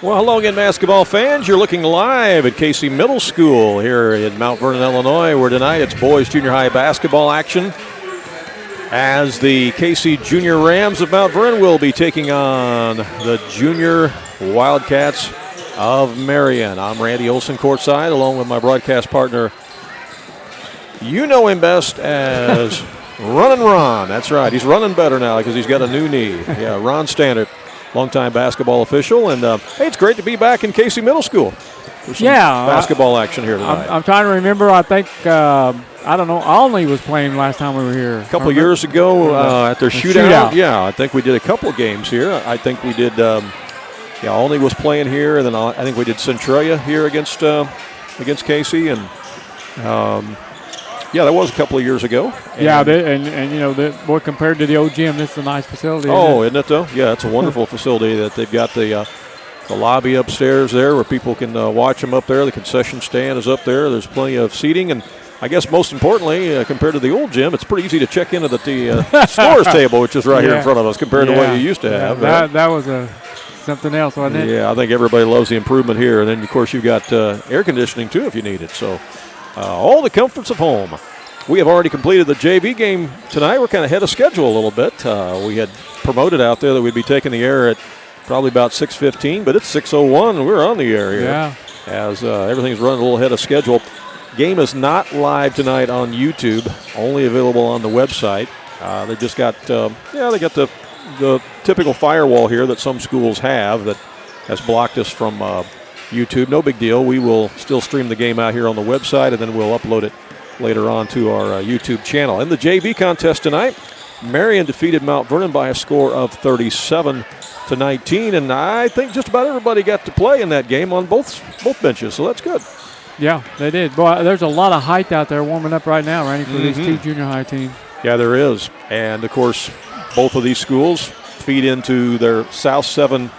Well, hello again, basketball fans. You're looking live at Casey Middle School here in Mount Vernon, Illinois, where tonight it's boys junior high basketball action as the Casey Junior Rams of Mount Vernon will be taking on the Junior Wildcats of Marion. I'm Randy Olson courtside along with my broadcast partner. You know him best as Runnin' Ron. That's right. He's running better now because he's got a new knee. Yeah, Ron Standard, longtime basketball official. And, hey, it's great to be back in Casey Middle School for some basketball action here tonight. I'm trying to remember. I think, I don't know, Olney was playing last time we were here. A couple years ago at their shootout. Yeah, I think we did a couple of games here. I think we did, Olney was playing here, and then I think we did Centralia here against Casey. And, that was a couple of years ago. And, boy, compared to the old gym, this is a nice facility. Isn't it, though? Yeah, it's a wonderful facility that they've got the lobby upstairs there where people can watch them up there. The concession stand is up there. There's plenty of seating. And I guess most importantly, compared to the old gym, it's pretty easy to check in at the scores table, which is right here in front of us, compared to what you used to have. That was something else, wasn't it? Yeah, I think everybody loves the improvement here. And then, of course, you've got air conditioning, too, if you need it. So all the comforts of home. We have already completed the JV game tonight. We're kind of ahead of schedule a little bit. We had promoted out there that we'd be taking the air at probably about 6:15, but it's 6:01 and we're on the air here. Yeah. As everything's running a little ahead of schedule. Game is not live tonight on YouTube, only available on the website. They just got, they got the typical firewall here that some schools have that has blocked us from YouTube. No big deal. We will still stream the game out here on the website, and then we'll upload it later on to our YouTube channel. In the JV contest tonight, Marion defeated Mount Vernon by a score of 37-19, and I think just about everybody got to play in that game on both benches, so that's good. Yeah, they did. Boy, there's a lot of height out there warming up right now, Randy, for these two junior high teams. Yeah, there is. And, of course, both of these schools feed into their South 7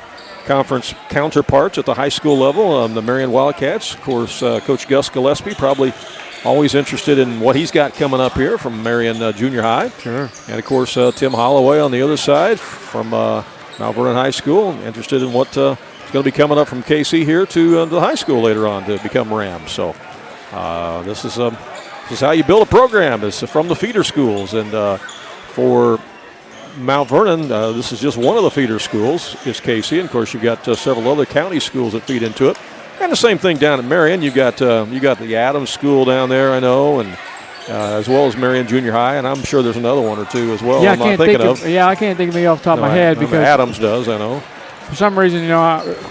Conference counterparts at the high school level. The Marion Wildcats, of course, Coach Gus Gillespie probably always interested in what he's got coming up here from Marion Junior High. Sure. And, of course, Tim Holloway on the other side from Mount Vernon High School, interested in what is going to be coming up from Casey here to the high school later on to become Rams. So this is how you build a program. It's from the feeder schools. And for Mount Vernon, this is just one of the feeder schools, is Casey. And, of course, you've got several other county schools that feed into it. And the same thing down at Marion. You got the Adams School down there, I know, and as well as Marion Junior High, and I'm sure there's another one or two as well. Yeah, I can't think of me off the top of my head because Adams does, I know. For some reason,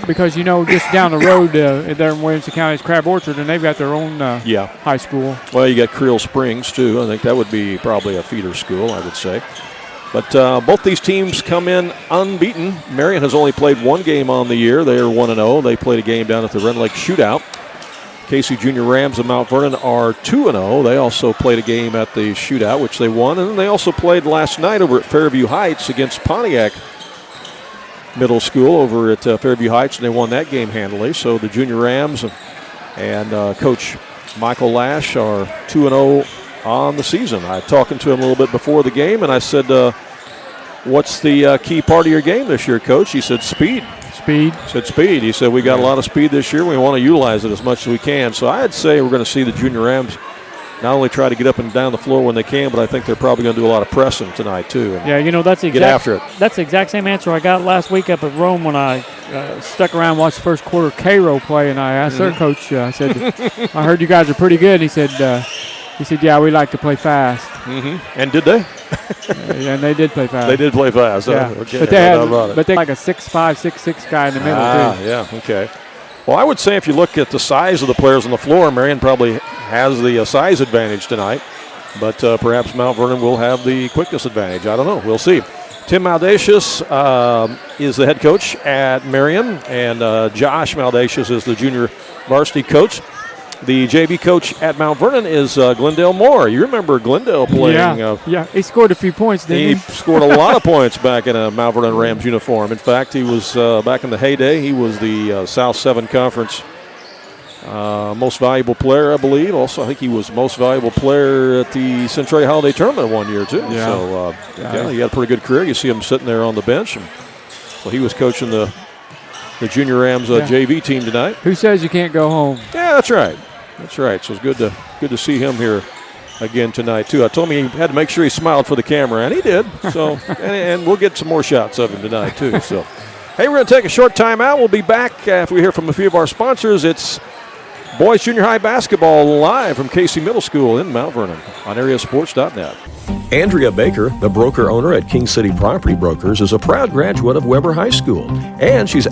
because just down the road there in Williamson County is Crab Orchard, and they've got their own high school. Well, you got Creel Springs too. I think that would be probably a feeder school, I would say. But both these teams come in unbeaten. Marion has only played one game on the year. They are 1-0. They played a game down at the Ren Lake Shootout. Casey Junior Rams of Mount Vernon are 2-0. They also played a game at the Shootout, which they won. And they also played last night over at Fairview Heights against Pontiac Middle School over at Fairview Heights, and they won that game handily. So the Junior Rams and Coach Michael Lash are 2-0 on the season. I was talking to him a little bit before the game, and I said, what's the key part of your game this year, Coach? He said, speed. Speed. He said, speed. He said, we got a lot of speed this year. We want to utilize it as much as we can. So I'd say we're going to see the Junior Rams not only try to get up and down the floor when they can, but I think they're probably going to do a lot of pressing tonight, too. That's get after it. That's the exact same answer I got last week up at Rome when I stuck around and watched the first quarter Cairo play, and I asked their coach, I said, I heard you guys are pretty good. He said, yeah, we like to play fast. And did they? And they did play fast. They did play fast. Yeah. Okay. But they like a 6'5", 6'6" guy in the middle, too. Yeah, okay. Well, I would say if you look at the size of the players on the floor, Marion probably has the size advantage tonight. But perhaps Mount Vernon will have the quickness advantage. I don't know. We'll see. Tim Maldacious is the head coach at Marion, and Josh Maldacious is the junior varsity coach. The JV coach at Mount Vernon is Glendale Moore. You remember Glendale playing. Yeah, he scored a few points, didn't he? He scored a lot of points back in a Mount Vernon Rams uniform. In fact, he was, back in the heyday, he was the South 7 Conference most valuable player, I believe. Also, I think he was most valuable player at the Centralia Holiday Tournament one year, too. Yeah. So, he had a pretty good career. You see him sitting there on the bench. And so he was coaching the the Junior Rams JV team tonight. Who says you can't go home? Yeah, that's right. That's right. So it's good to see him here again tonight, too. I told him he had to make sure he smiled for the camera, and he did. So, and we'll get some more shots of him tonight, too. So, hey, we're going to take a short time out. We'll be back after we hear from a few of our sponsors. It's boys junior high basketball live from Casey Middle School in Mount Vernon on AreaSports.net. Andrea Baker, the broker-owner at King City Property Brokers, is a proud graduate of Weber High School, and she's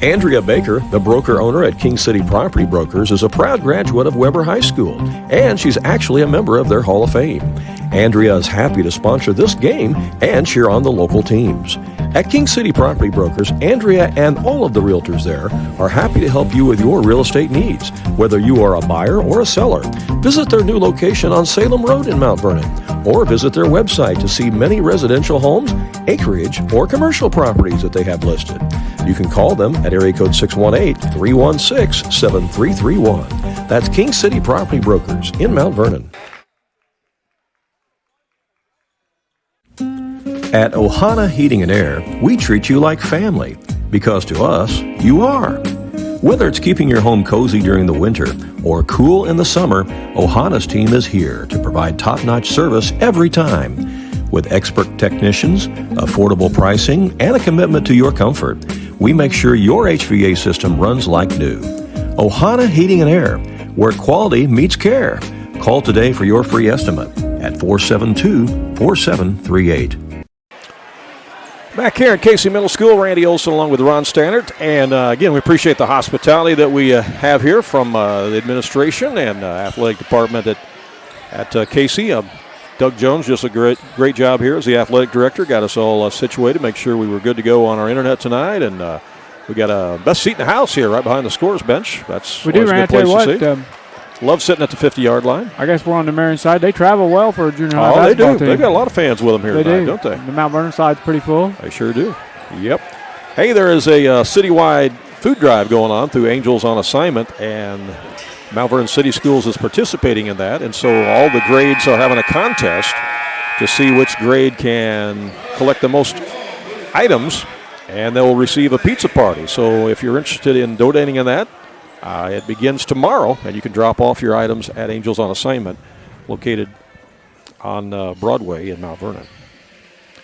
Andrea Baker, the broker-owner at King City Property Brokers, is a proud graduate of Weber High School, and she's actually a member of their Hall of Fame. Andrea is happy to sponsor this game and cheer on the local teams. At King City Property Brokers, Andrea and all of the realtors there are happy to help you with your real estate needs, whether you are a buyer or a seller. Visit their new location on Salem Road in Mount Vernon, or visit their website to see many residential homes, acreage, or commercial properties that they have listed. You can call them at area code 618-316-7331. That's King City Property Brokers in Mount Vernon. At Ohana Heating and Air, we treat you like family, because to us, you are. Whether it's keeping your home cozy during the winter or cool in the summer, Ohana's team is here to provide top-notch service every time. With expert technicians, affordable pricing, and a commitment to your comfort, we make sure your HVA system runs like new. Ohana Heating and Air, where quality meets care. Call today for your free estimate at 472-4738. Back here at Casey Middle School, Randy Olson along with Ron Stannard. And again, we appreciate the hospitality that we have here from the administration and athletic department at Casey. Doug Jones, just a great job here as the athletic director. Got us all situated, make sure we were good to go on our internet tonight. And we got a best seat in the house here right behind the scores bench. That's we do, Randy. I tell you what, love sitting at the 50-yard line. I guess we're on the Marion side. They travel well for a junior high basketball team. They do. They've got a lot of fans with them here tonight, don't they? The Mount Vernon side's pretty full. They sure do. Yep. Hey, there is a citywide food drive going on through Angels on Assignment, and Mount Vernon City Schools is participating in that, and so all the grades are having a contest to see which grade can collect the most items, and they will receive a pizza party. So if you're interested in donating in that, it begins tomorrow, and you can drop off your items at Angels on Assignment, located on Broadway in Mount Vernon.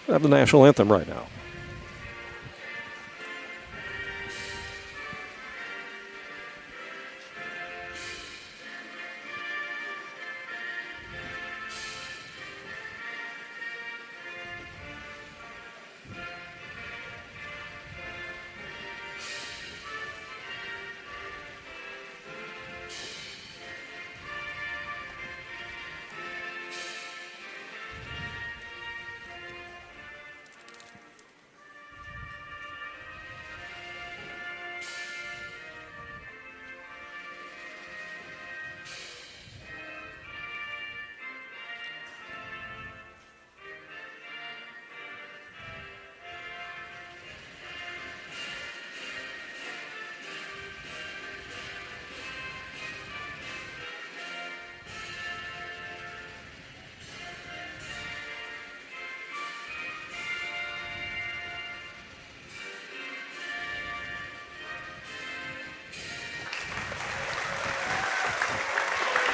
We have the national anthem right now.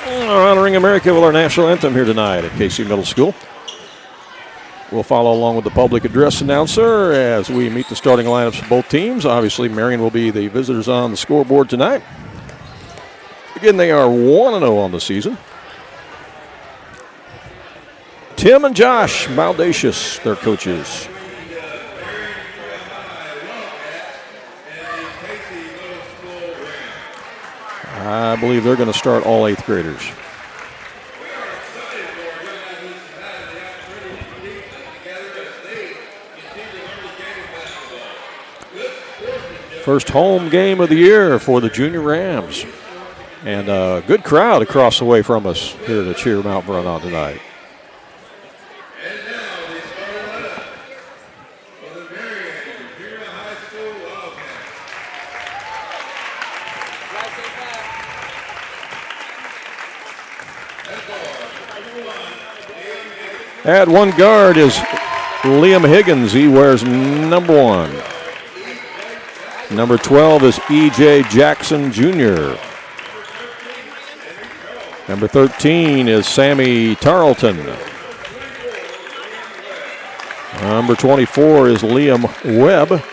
Honoring America with our national anthem here tonight at Casey Middle School. We'll follow along with the public address announcer as we meet the starting lineups for both teams. Obviously, Marion will be the visitors on the scoreboard tonight. Again, they are 1-0 on the season. Tim and Josh Maldacious, their coaches. I believe they're going to start all 8th graders. First home game of the year for the Junior Rams. And a good crowd across the way from us here to cheer Mount Vernon on tonight. At one guard is Liam Higgins. He wears number 1. Number 12 is E.J. Jackson Jr. Number 13 is Sammy Tarleton. Number 24 is Liam Webb.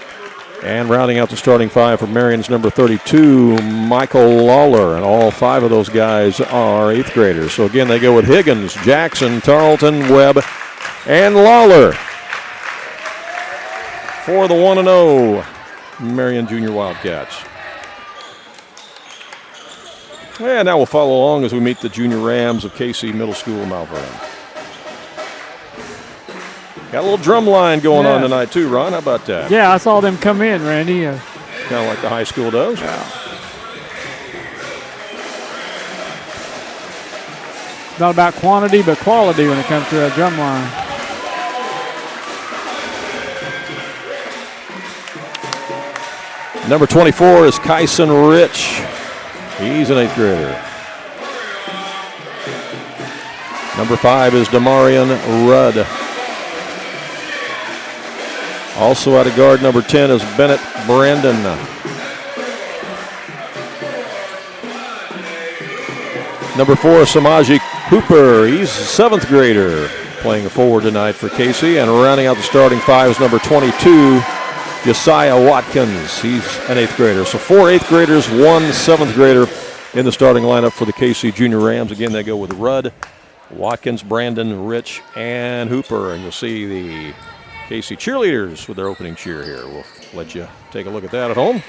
And rounding out the starting 5 for Marion's number 32, Michael Lawler. And all 5 of those guys are 8th graders. So again, they go with Higgins, Jackson, Tarleton, Webb, and Lawler for the 1-0 Marion Junior Wildcats. And now we'll follow along as we meet the Junior Rams of Casey Middle School in Mount Vernon. Got a little drum line going on tonight too, Ron. How about that? Yeah, I saw them come in, Randy. Kind of like the high school does. Yeah. Not about quantity, but quality when it comes to a drum line. Number 24 is Kyson Rich. He's an 8th grader. Number 5 is Damarian Rudd. Also out of guard, number 10 is Bennett Brandon. Number 4 is Samaji Hooper. He's a 7th grader playing a forward tonight for Casey. And rounding out the starting 5 is number 22, Josiah Watkins. He's an 8th grader. So 4 8th graders, 1 7th grader in the starting lineup for the Casey Junior Rams. Again, they go with Rudd, Watkins, Brandon, Rich, and Hooper. And you'll see the Casey cheerleaders with their opening cheer here. We'll let you take a look at that at home.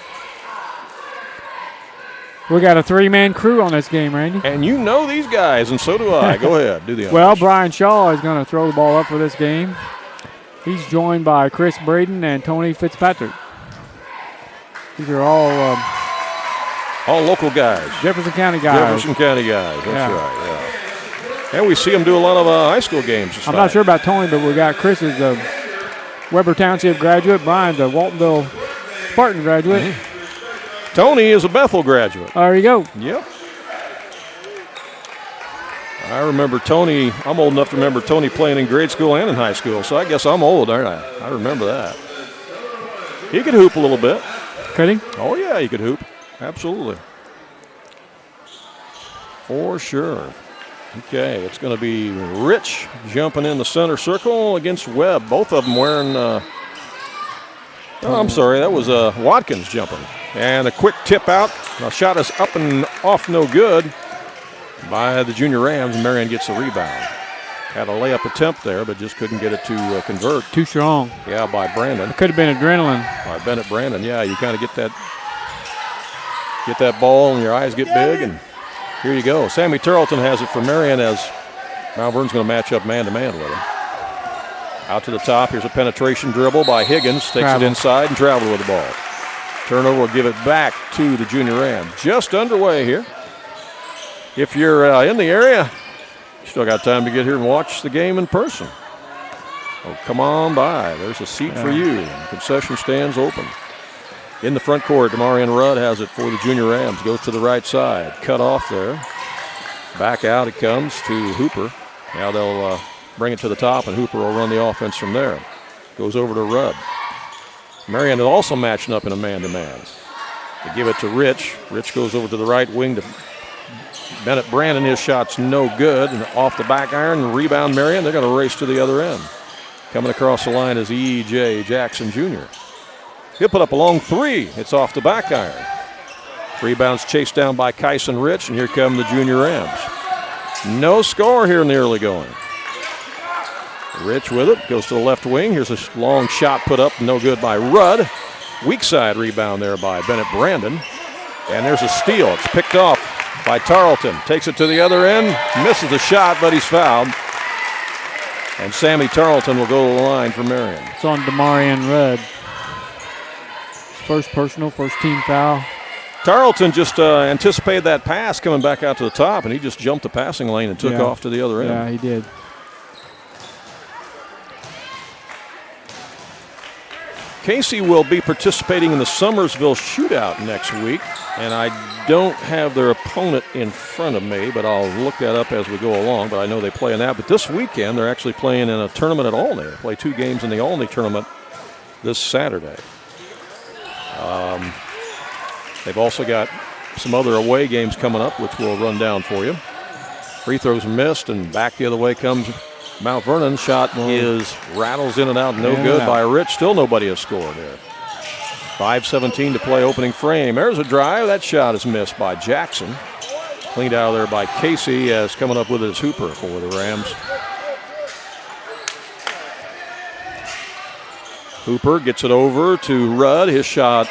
We got a 3-man crew on this game, Randy. And you know these guys, and so do I. Go ahead, do the honors. Well, Brian Shaw is going to throw the ball up for this game. He's joined by Chris Braden and Tony Fitzpatrick. These are all local guys. Jefferson County guys. Jefferson County guys, that's right, yeah. And we see them do a lot of high school games. I'm not sure about Tony, but we got Chris is a Weber Township graduate. Brian's a Waltonville Spartan graduate. Mm-hmm. Tony is a Bethel graduate. There you go. Yep. I remember Tony. I'm old enough to remember Tony playing in grade school and in high school, so I guess I'm old, aren't I? I remember that. He could hoop a little bit. Could he? Oh, yeah, he could hoop. Absolutely. For sure. Okay, it's going to be Rich jumping in the center circle against Webb. Both of them wearing, I'm sorry, that was Watkins jumping. And a quick tip out. The shot is up and off, no good by the Junior Rams. Marion gets the rebound. Had a layup attempt there, but just couldn't get it to convert. Too strong. Yeah, by Brandon. It could have been adrenaline. By Bennett Brandon, yeah, you kind of get that ball and your eyes get big, and here you go. Sammy Tarleton has it for Marion as Mount Vernon's going to match up man-to-man with him. Out to the top. Here's a penetration dribble by Higgins. Takes it inside and travels with the ball. Turnover will give it back to the Junior Rams. Just underway here. If you're in the area, you still got time to get here and watch the game in person. Oh, come on by. There's a seat for you. Concession stands open. In the front court, Damarian Rudd has it for the Junior Rams. Goes to the right side. Cut off there. Back out it comes to Hooper. Now they'll bring it to the top, and Hooper will run the offense from there. Goes over to Rudd. Marion is also matching up in a man-to-man. They give it to Rich. Rich goes over to the right wing to Bennett Brandon. His shot's no good. And off the back iron, rebound Marion. They're going to race to the other end. Coming across the line is E.J. Jackson Jr. He'll put up a long 3. It's off the back iron. Rebounds chased down by Kyson Rich, and here come the Junior Rams. No score here in the early going. Rich with it, goes to the left wing. Here's a long shot put up, no good by Rudd. Weak side rebound there by Bennett Brandon. And there's a steal. It's picked off by Tarleton. Takes it to the other end, misses the shot, but he's fouled. And Sammy Tarleton will go to the line for Marion. It's on Damarian Rudd. First personal, first team foul. Tarleton just anticipated that pass coming back out to the top, and he just jumped the passing lane and took off to the other end. Yeah, he did. Casey will be participating in the Summersville Shootout next week, and I don't have their opponent in front of me, but I'll look that up as we go along. But I know they play in that. But this weekend, they're actually playing in a tournament at Olney. They play 2 games in the Olney tournament this Saturday. They've also got some other away games coming up, which we'll run down for you. Free throws missed, and back the other way comes Mount Vernon. Shot rattles in and out, no good by Rich. Still nobody has scored here. 5:17 to play, opening frame. There's a drive. That shot is missed by Jackson. Cleaned out of there by Casey, as coming up with his hooper for the Rams. Hooper gets it over to Rudd. His shot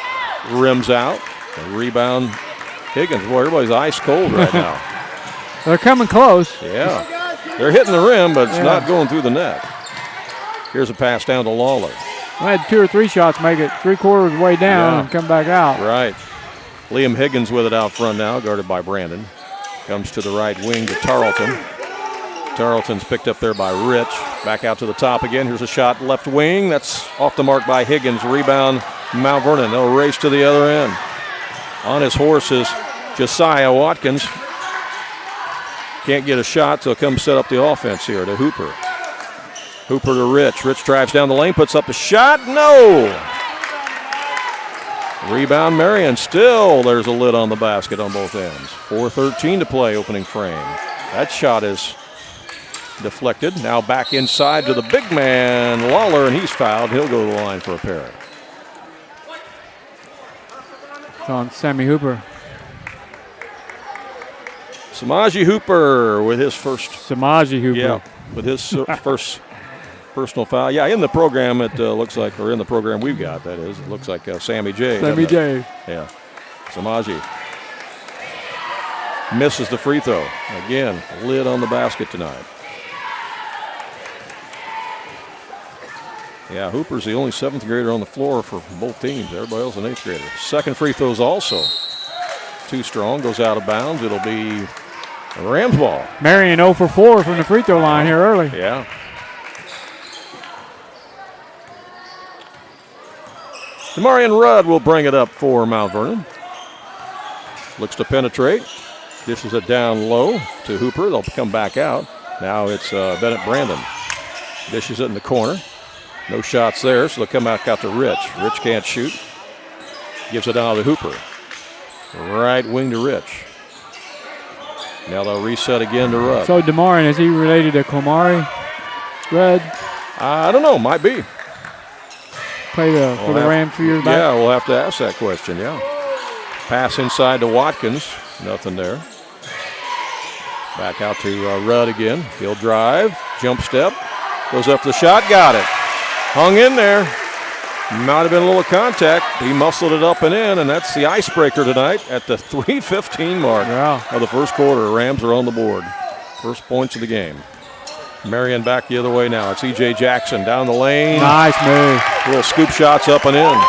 rims out. The rebound, Higgins. Boy, everybody's ice cold right now. They're coming close. Yeah. They're hitting the rim, but it's not going through the net. Here's a pass down to Lawler. I had 2 or 3 shots make it 3/4 of the way down and come back out. Right. Liam Higgins with it out front now, guarded by Brandon. Comes to the right wing to Tarleton. Tarleton's picked up there by Rich. Back out to the top again. Here's a shot left wing. That's off the mark by Higgins. Rebound, Mount Vernon. They'll race to the other end. On his horse is Josiah Watkins. Can't get a shot, so come set up the offense here to Hooper. Hooper to Rich. Rich drives down the lane, puts up a shot. No! Rebound, Marion. Still, there's a lid on the basket on both ends. 4:13 to play, opening frame. That shot is deflected. Now back inside to the big man, Lawler, and he's fouled. He'll go to the line for a pair. It's on Sammy Hooper. Samaji Hooper with his first. Samaji Hooper. Yeah, with his first personal foul. Yeah, in the program it looks like, or in the program we've got, that is, it looks like Sammy J. Sammy J. Yeah, Samaji misses the free throw. Again, lid on the basket tonight. Yeah, Hooper's the only 7th grader on the floor for both teams. Everybody else an 8th grader. Second free throw's also too strong. Goes out of bounds. It'll be a Rams ball. Marion 0 for 4 from the free throw line here early. Yeah. Marion Rudd will bring it up for Mount Vernon. Looks to penetrate. Dishes it down low to Hooper. They'll come back out. Now it's Bennett Brandon. Dishes it in the corner. No shots there, so they'll come back out to Rich. Rich can't shoot. Gives it down to Hooper. Right wing to Rich. Now they'll reset again to Rudd. So DeMarion, is he related to Komari Rudd? I don't know, might be. Played for the Rams 2 years back? Yeah, we'll have to ask that question, yeah. Pass inside to Watkins. Nothing there. Back out to Rudd again. He'll drive, jump step. Goes up the shot, got it. Hung in there. Might have been a little contact. He muscled it up and in, and that's the icebreaker tonight at the 3:15 mark of the first quarter. Rams are on the board. First points of the game. Marion back the other way now. It's E.J. Jackson down the lane. Nice move. Little scoop shots up and in.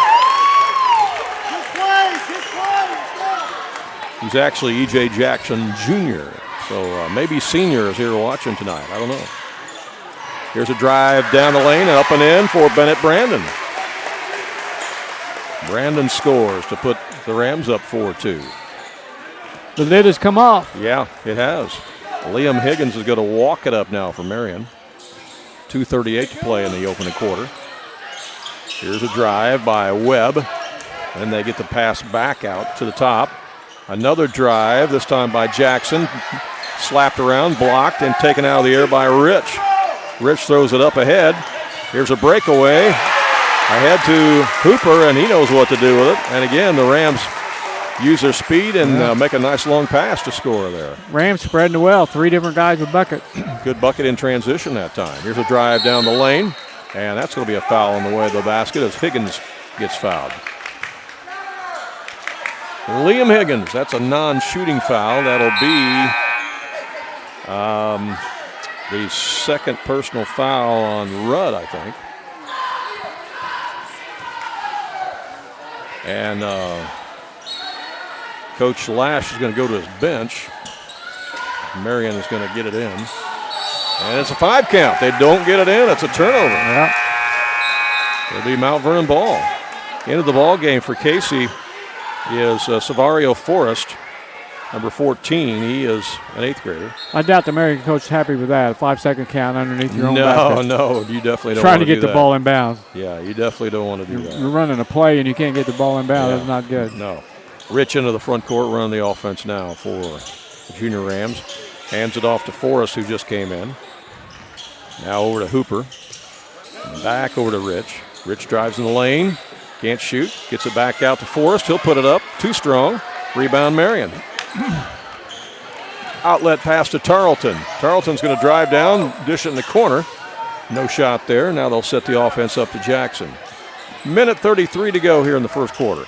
He's actually E.J. Jackson Jr., so maybe senior is here watching tonight. I don't know. Here's a drive down the lane and up and in for Bennett Brandon. Brandon scores to put the Rams up 4-2. The lid has come off. Yeah, it has. Liam Higgins is going to walk it up now for Marion. 2:38 to play in the opening quarter. Here's a drive by Webb. And they get the pass back out to the top. Another drive, this time by Jackson. Slapped around, blocked, and taken out of the air by Rich. Rich throws it up ahead. Here's a breakaway. Ahead to Hooper, and he knows what to do with it. And again, the Rams use their speed and make a nice long pass to score there. Rams spreading the well. 3 different guys with buckets. Good bucket in transition that time. Here's a drive down the lane, and that's going to be a foul on the way to the basket as Higgins gets fouled. Liam Higgins, that's a non-shooting foul. That'll be the second personal foul on Rudd, I think. And Coach Lash is going to go to his bench. Marion is going to get it in. And it's a 5 count. They don't get it in. It's a turnover. Yeah. It'll be Mount Vernon ball. Into the ball game for Casey is Savario Forrest, number 14. He is an 8th grader. I doubt the Marion coach is happy with that. A 5-second count underneath your own basket. No, you definitely don't Trying want to get the ball in bounds. Yeah, you definitely don't want to do that. You're running a play and you can't get the ball in bounds. That's not good. No. Rich into the front court, running the offense now for the Junior Rams. Hands it off to Forrest, who just came in. Now over to Hooper. Back over to Rich. Rich drives in the lane. Can't shoot. Gets it back out to Forrest. He'll put it up. Too strong. Rebound Marion. Outlet pass to Tarleton. Tarleton's going to drive down, dish it in the corner. No shot there. Now they'll set the offense up to Jackson. Minute 33 to go here in the first quarter.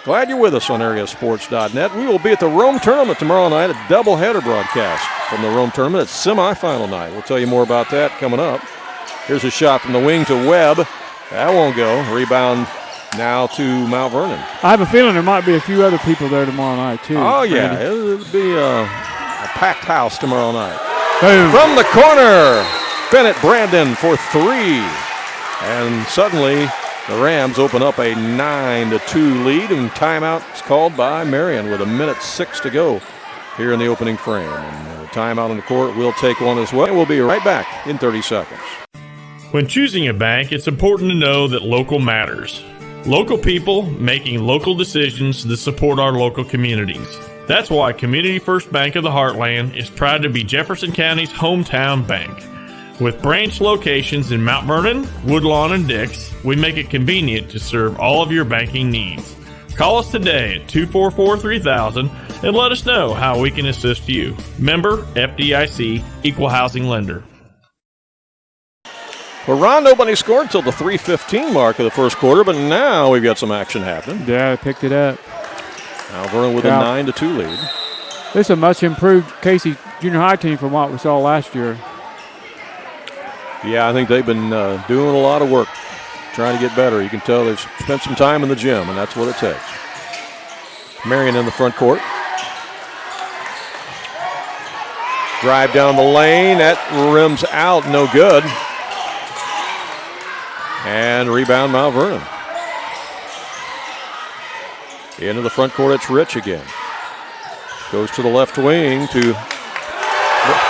Glad you're with us on AreaSports.net. We will be at the Rome Tournament tomorrow night, a doubleheader broadcast from the Rome Tournament. It's semifinal night. We'll tell you more about that coming up. Here's a shot from the wing to Webb. That won't go. Rebound now to Mount Vernon. I have a feeling there might be a few other people there tomorrow night, too. Oh, yeah. It'll be a packed house tomorrow night. Boom. From the corner, Bennett Brandon for 3. And suddenly the Rams open up a 9-2 lead, and timeout is called by Marion with 1:06 to go here in the opening frame. And the timeout on the court will take one as well. And we'll be right back in 30 seconds. When choosing a bank, it's important to know that local matters. Local people making local decisions that support our local communities. That's why Community First Bank of the Heartland is proud to be Jefferson County's hometown bank. With branch locations in Mount Vernon, Woodlawn, and Dix, we make it convenient to serve all of your banking needs. Call us today at 244-3000 and let us know how we can assist you. Member FDIC, Equal Housing Lender. Well, Ron, nobody scored until the 3:15 mark of the first quarter, but now we've got some action happening. Yeah, I picked it up. Mount Vernon with a 9-2 lead. This is a much improved Casey junior high team from what we saw last year. Yeah, I think they've been doing a lot of work, trying to get better. You can tell they've spent some time in the gym, and that's what it takes. Marion in the front court. Drive down the lane. That rims out. No good. And rebound Mount Vernon. Into the front court, it's Rich again. Goes to the left wing to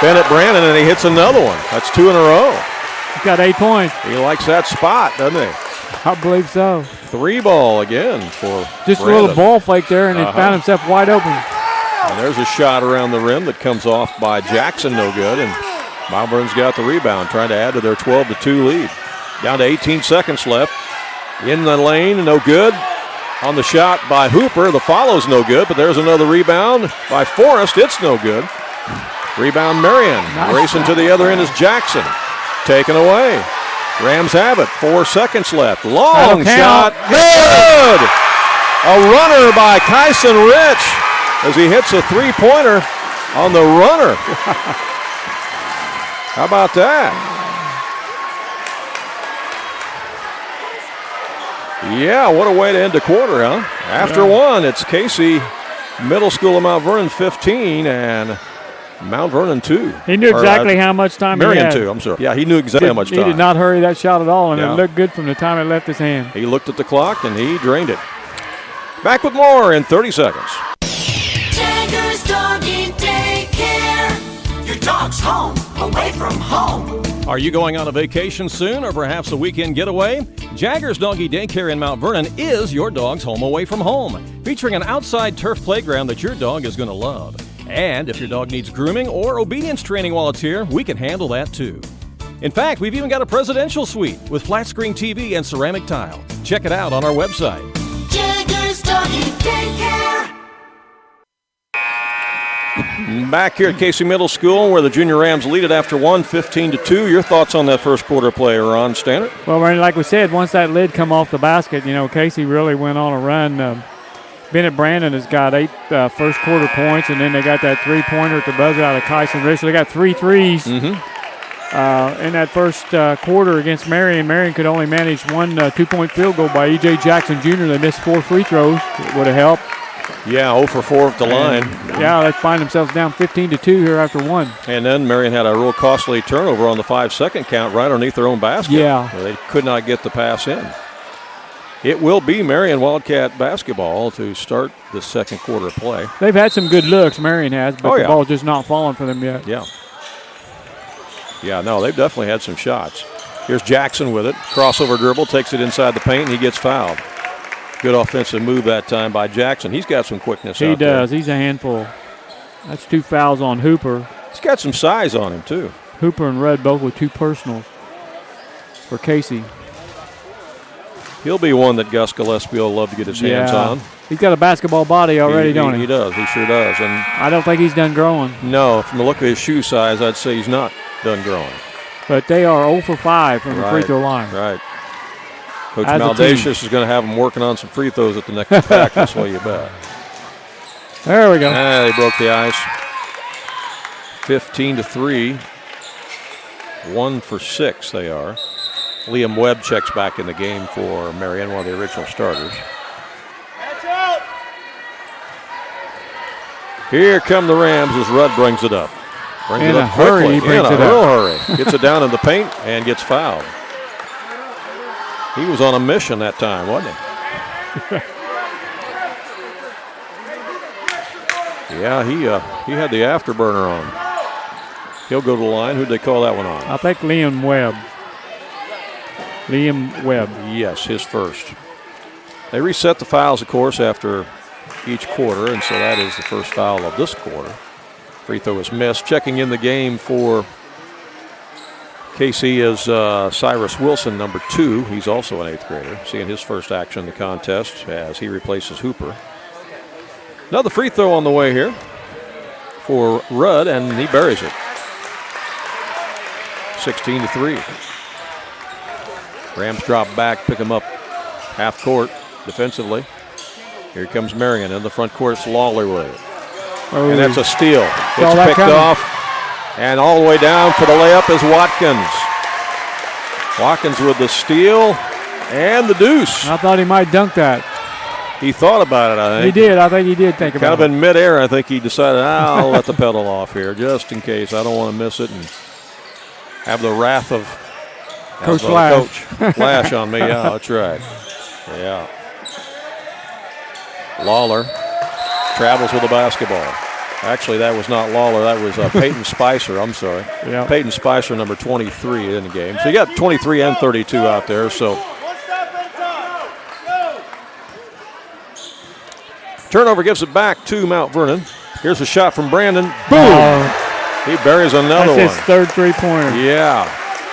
Bennett Brandon, and he hits another one. That's 2 in a row. He's got 8 points. He likes that spot, doesn't he? I believe so. 3 ball again for just Brandon. A little ball fake there, and he found himself wide open. And there's a shot around the rim that comes off by Jackson, no good. And Mount Vernon's got the rebound, trying to add to their 12-2 lead. Down to 18 seconds left. In the lane, no good. On the shot by Hooper, the follow's no good, but there's another rebound by Forrest. It's no good. Rebound Marion. Nice. Racing to the other end is Jackson. Taken away. Rams have it. 4 seconds left. Long shot. Good! A runner by Kyson Rich as he hits a 3-pointer on the runner. How about that? Yeah, what a way to end the quarter, huh? After one, it's Casey Middle School of Mount Vernon 15 and Mount Vernon 2. He knew exactly how much time Marion he had. 2, I'm sorry. Yeah, he knew exactly how much time. He did not hurry that shot at all, and it looked good from the time it left his hand. He looked at the clock, and he drained it. Back with more in 30 seconds. Jagger's Doggy Daycare. Your dog's home, away from home. Are you going on a vacation soon or perhaps a weekend getaway? Jagger's Doggy Daycare in Mount Vernon is your dog's home away from home, featuring an outside turf playground that your dog is going to love. And if your dog needs grooming or obedience training while it's here, we can handle that too. In fact, we've even got a presidential suite with flat screen TV and ceramic tile. Check it out on our website. Jagger's Doggy Daycare. Back here at Casey Middle School, where the Junior Rams lead it after one, 15-2. Your thoughts on that first quarter play, Ron Stannard? Well, like we said, once that lid come off the basket, Casey really went on a run. Bennett Brandon has got 8 first quarter points, and then they got that 3-pointer at the buzzer out of Kyson Rich. So they got 3 threes in that first quarter against Marion. Marion could only manage one 2-point field goal by E.J. Jackson Jr. They missed 4 free throws. It would have helped. Yeah, 0 for 4 at the line. Yeah, they find themselves down 15-2 here after one. And then Marion had a real costly turnover on the 5-second count right underneath their own basket. Yeah. They could not get the pass in. It will be Marion Wildcat basketball to start the second quarter play. They've had some good looks, Marion has, but the yeah. ball just not falling for them yet. Yeah. Yeah, no, they've definitely had some shots. Here's Jackson with it. Crossover dribble, takes it inside the paint, and he gets fouled. Good offensive move that time by Jackson. He's got some quickness He out there. does. He's a handful. That's 2 fouls on Hooper. He's got some size on him, too. Hooper and Rudd both with 2 personals for Casey. He'll be one that Gus Gillespie will love to get his hands on. He's got a basketball body already, don't he? He does. He sure does. And I don't think he's done growing. no, from the look of his shoe size, I'd say he's not done growing. But they are 0 for 5 from the free throw line. Right. Coach As a Maldacious is going to have them working on some free throws at the next practice, well, you bet. There we go. They broke the ice. 15-3. 1 for 6 they are. Liam Webb checks back in the game for Marion, one of the original starters. Here come the Rams as Rudd brings it up. Brings In it a up hurry, quickly. he brings in a it real up. hurry. Gets it down in the paint and gets fouled. He was on a mission that time, wasn't he? Yeah, he had the afterburner on. He'll go to the line. Who'd they call that one on? I think Liam Webb. Liam Webb. Yes, his first. They reset the fouls, of course, after each quarter, and so that is the first foul of this quarter. Free throw is missed. Checking in the game for KC is Cyrus Wilson, number 2. He's also an 8th grader, seeing his first action in the contest as he replaces Hooper. Another free throw on the way here for Rudd, and he buries it. 16-3. Rams drop back, pick him up half court defensively. Here comes Marion in the front court. It's Lawler with it. Oh, And that's a steal. Saw It's that picked coming. off. And all the way down for the layup is Watkins. Watkins with the steal and the deuce. I thought he might dunk that. He thought about it, I think. He did. I think he did think Kind about of it. in midair, I think he decided, I'll let the pedal off here just in case. I don't want to miss it and have the wrath of Coach Coach Lash. Lash on me. Yeah, that's right. Yeah. Lawler travels with the basketball. Actually, that was not Lawler. That was Peyton Spicer. I'm sorry. Yeah. Peyton Spicer, number 23 in the game. So you got 23 and 32 out there. So turnover gives it back to Mount Vernon. Here's a shot from Brandon. Boom! He buries another That's one. his third three-pointer. Yeah.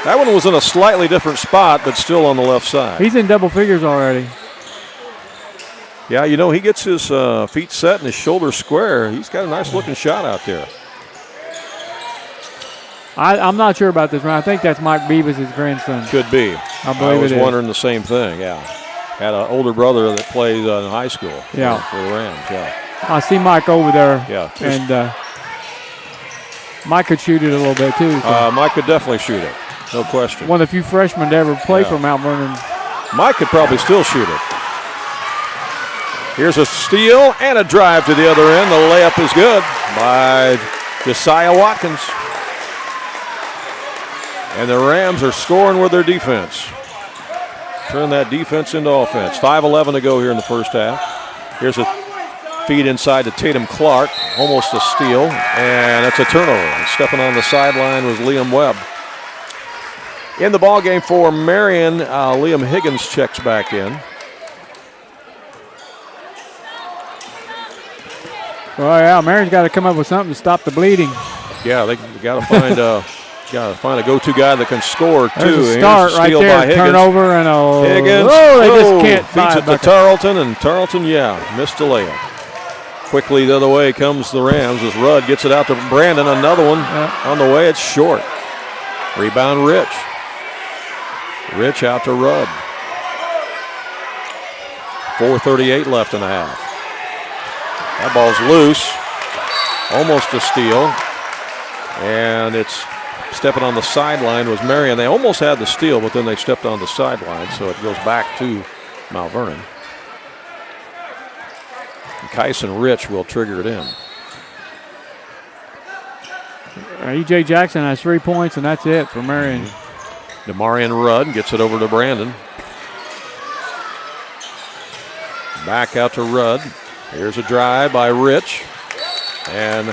That one was in a slightly different spot, but still on the left side. He's in double figures already. Yeah, you know, he gets his feet set and his shoulders square. He's got a nice-looking shot out there. I'm not sure about this one. I think that's Mike Beavis' grandson. Could be. I believe was it is. wondering the same thing, yeah. Had an older brother that played in high school for the Rams, yeah. I see Mike over there. Yeah. And Mike could shoot it a little bit, too. So. Mike could definitely shoot it, no question. One of the few freshmen to ever play for Mount Vernon. Mike could probably still shoot it. Here's a steal and a drive to the other end. The layup is good by Josiah Watkins. And the Rams are scoring with their defense. Turn that defense into offense. 5:11 to go here in the first half. Here's a feed inside to Tatum Clark. Almost a steal. And it's a turnover. Stepping on the sideline was Liam Webb. In the ballgame for Marion, Liam Higgins checks back in. Well, yeah, Marion's got to come up with something to stop the bleeding. Yeah, they got to find a go-to guy that can score too. There's a Here's start a right steal there. by Higgins. Turnover and a Higgins. Oh, they just can't beats find it to bucket. Tarleton, and Tarleton, missed a layup. Quickly the other way comes the Rams as Rudd gets it out to Brandon. Another one on the way. It's short. Rebound Rich. Rich out to Rudd. 4:38 left in the half. That ball's loose. Almost a steal. And it's stepping on the sideline was Marion. They almost had the steal, but then they stepped on the sideline, so it goes back to Mount Vernon. Kyson Rich will trigger it in. E.J. Jackson has 3 points, and that's it for Marion. Marion Rudd gets it over to Brandon. Back out to Rudd. Here's a drive by Rich. And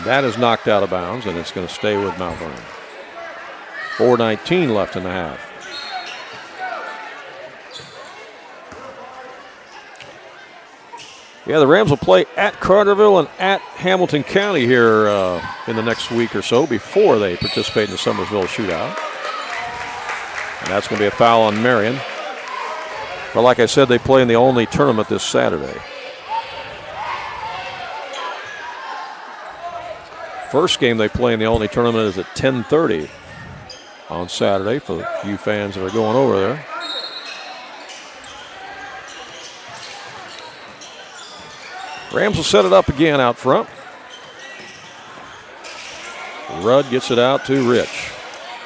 that is knocked out of bounds, and it's going to stay with Mount Vernon. 4:19 left in the half. Yeah, the Rams will play at Carterville and at Hamilton County here in the next week or so before they participate in the Summersville shootout. And that's going to be a foul on Marion. But like I said, they play in the only tournament this Saturday. First game they play in the only tournament is at 10:30 on Saturday for the few fans that are going over there. Rams will set it up again out front. Rudd gets it out to Rich.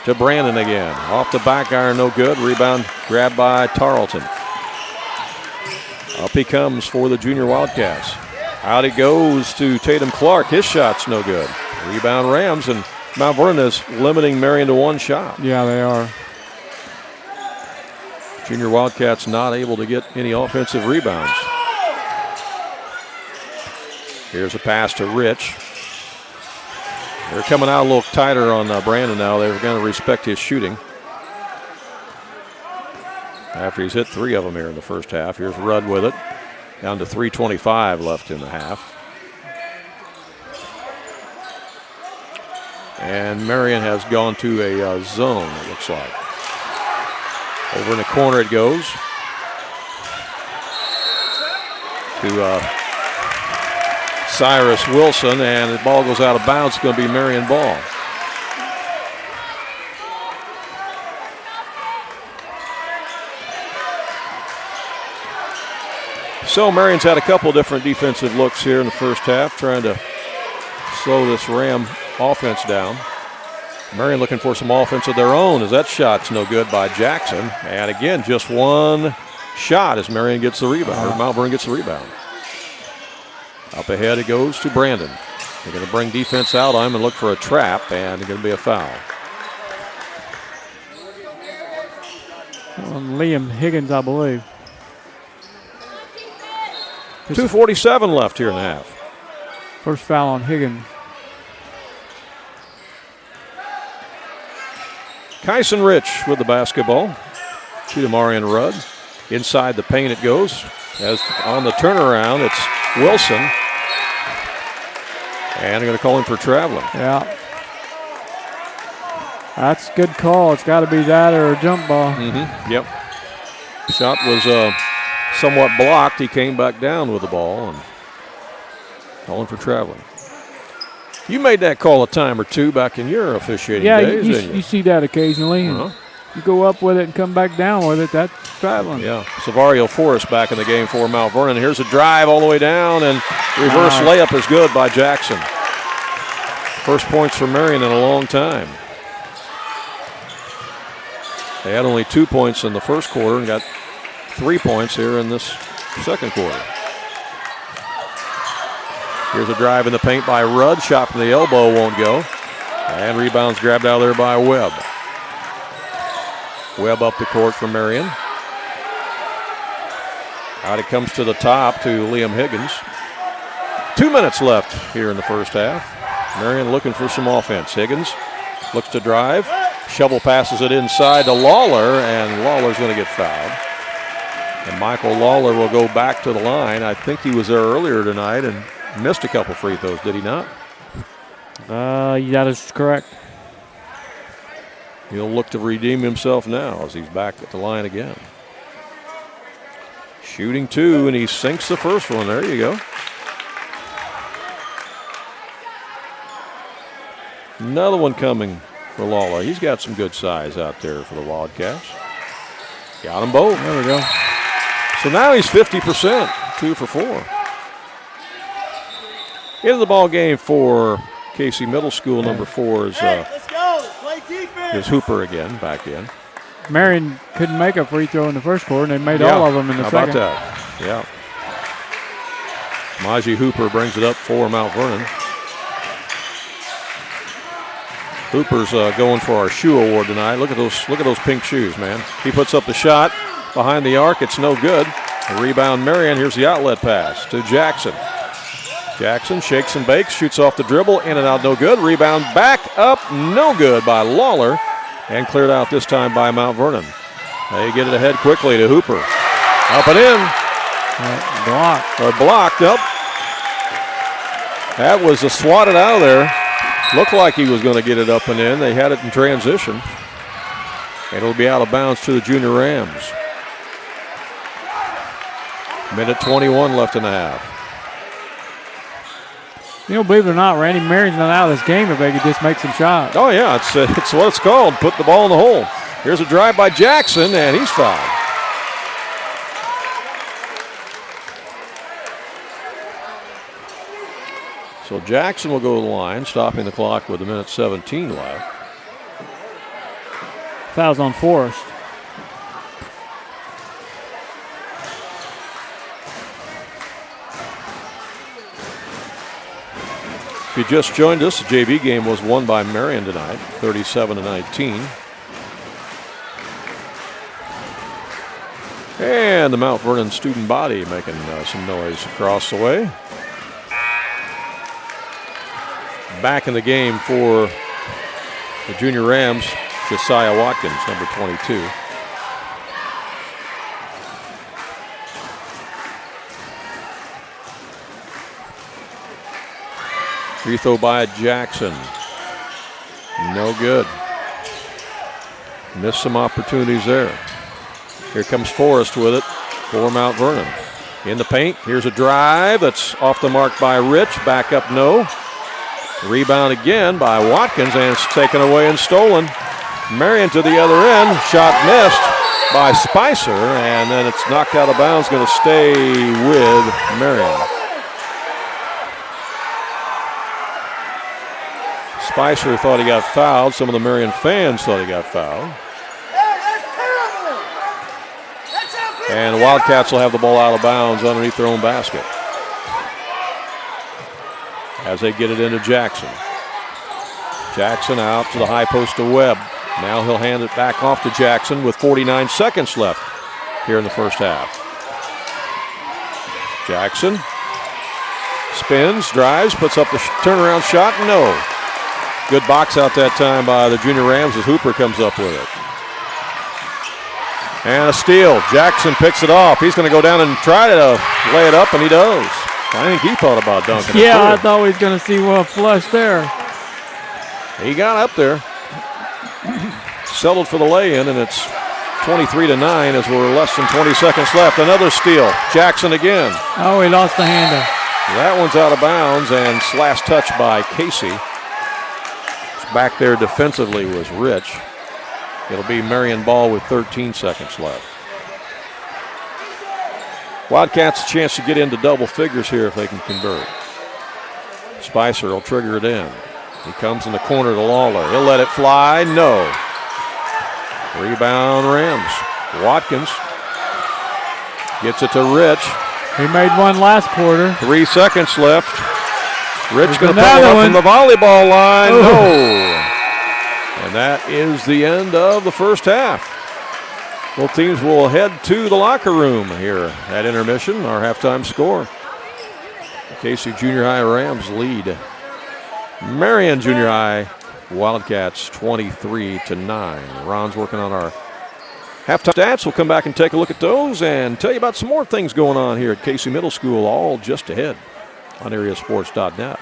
To Brandon again. Off the back iron, no good. Rebound grabbed by Tarleton. Up he comes for the junior Wildcats. Out he goes to Tatum Clark. His shot's no good. Rebound Rams, and Mount Vernon is limiting Marion to 1 shot. Yeah, they are. Junior Wildcats not able to get any offensive rebounds. Here's a pass to Rich. They're coming out a little tighter on Brandon now. They're going to respect his shooting. After he's hit 3 of them here in the first half. Here's Rudd with it. Down to 3:25 left in the half. And Marion has gone to a zone, it looks like. Over in the corner it goes. To Cyrus Wilson, and the ball goes out of bounds. It's going to be Marion ball. So Marion's had a couple different defensive looks here in the first half, trying to slow this Ram offense down. Marion looking for some offense of their own as that shot's no good by Jackson. And again, just 1 shot as Marion gets the rebound, or Mount Vernon gets the rebound. Up ahead it goes to Brandon. They're going to bring defense out on him and look for a trap, and it's going to be a foul. On Liam Higgins, I believe. 2:47 left here in the half. First foul on Higgins. Kyson Rich with the basketball. To Marion Rudd. Inside the paint it goes. As on the turnaround, it's Wilson. And they're going to call him for traveling. Yeah. That's a good call. It's got to be that or a jump ball. Mm-hmm. Yep. Shot was somewhat blocked. He came back down with the ball and calling for traveling. You made that call a time or two back in your officiating days, didn't you? You see that occasionally. And you go up with it and come back down with it. That's traveling. Yeah. Savario Forrest back in the game for Mount Vernon. Here's a drive all the way down, and reverse layup is good by Jackson. First points for Marion in a long time. They had only 2 points in the first quarter and got 3 points here in this second quarter. Here's a drive in the paint by Rudd. Shot from the elbow won't go. And rebounds grabbed out of there by Webb. Webb up the court for Marion. Out it comes to the top to Liam Higgins. 2 minutes left here in the first half. Marion looking for some offense. Higgins looks to drive. Shovel passes it inside to Lawler, and Lawler's going to get fouled. And Michael Lawler will go back to the line. I think he was there earlier tonight and missed a couple free throws, did he not? That is correct. He'll look to redeem himself now as he's back at the line again. Shooting 2, and he sinks the first one. There you go. Another one coming for Lawler. He's got some good size out there for the Wildcats. Got them both. There we go. So now he's 50%, 2 for 4. Into the ball game for Casey Middle School. Number 4 is Hooper again, back in. Marion couldn't make a free throw in the first quarter, and they made all of them in the second. How about that? Yeah. Maji Hooper brings it up for Mount Vernon. Hooper's going for our shoe award tonight. Look at those pink shoes, man. He puts up the shot behind the arc. It's no good. A rebound, Marion. Here's the outlet pass to Jackson. Jackson shakes and bakes, shoots off the dribble, in and out, no good. Rebound back up, no good by Lawler, and cleared out this time by Mount Vernon. They get it ahead quickly to Hooper. Up and in. Blocked up. That was swatted out of there. Looked like he was going to get it up and in. They had it in transition. And it'll be out of bounds to the Junior Rams. Minute 21 left in the half. You know, believe it or not, Randy, Marion's not out of this game if they could just make some shots. Oh, yeah, it's what it's called, put the ball in the hole. Here's a drive by Jackson, and he's fouled. So Jackson will go to the line, stopping the clock with a minute 17 left. Foul's on Forrest. If you just joined us, the JV game was won by Marion tonight, 37-19. And the Mount Vernon student body making some noise across the way. Back in the game for the Junior Rams, Josiah Watkins, number 22. Free throw by Jackson. No good. Missed some opportunities there. Here comes Forrest with it for Mount Vernon. In the paint, here's a drive that's off the mark by Rich. Back up, no. Rebound again by Watkins, and it's taken away and stolen. Marion to the other end. Shot missed by Spicer, and then it's knocked out of bounds. Going to stay with Marion. Spicer thought he got fouled. Some of the Marion fans thought he got fouled. And the Wildcats will have the ball out of bounds underneath their own basket as they get it into Jackson. Jackson out to the high post to Webb. Now he'll hand it back off to Jackson with 49 seconds left here in the first half. Jackson spins, drives, puts up the turnaround shot. No. Good box out that time by the Junior Rams as Hooper comes up with it. And a steal. Jackson picks it off. He's going to go down and try to lay it up, and he does. I think he thought about dunking it. Yeah, I thought he was going to see one flush there. He got up there. Settled for the lay-in, and it's 23-9 as we're less than 20 seconds left. Another steal. Jackson again. Oh, he lost the handle. That one's out of bounds, and last touch by Casey. Back there defensively was Rich. It'll be Marion ball with 13 seconds left. Wildcats a chance to get into double figures here if they can convert. Spicer will trigger it in. He comes in the corner to Lawler. He'll let it fly. No. Rebound Rams. Watkins gets it to Rich. He made one last quarter. 3 seconds left. Rich going to pull another up one. from the volleyball line. Ooh. No. And that is the end of the first half. Both teams will head to the locker room here at intermission. Our halftime score. Casey Junior High Rams lead Marion Junior High Wildcats 23-9. Ron's working on our halftime stats. We'll come back and take a look at those and tell you about some more things going on here at Casey Middle School, all just ahead on AreaSports.net.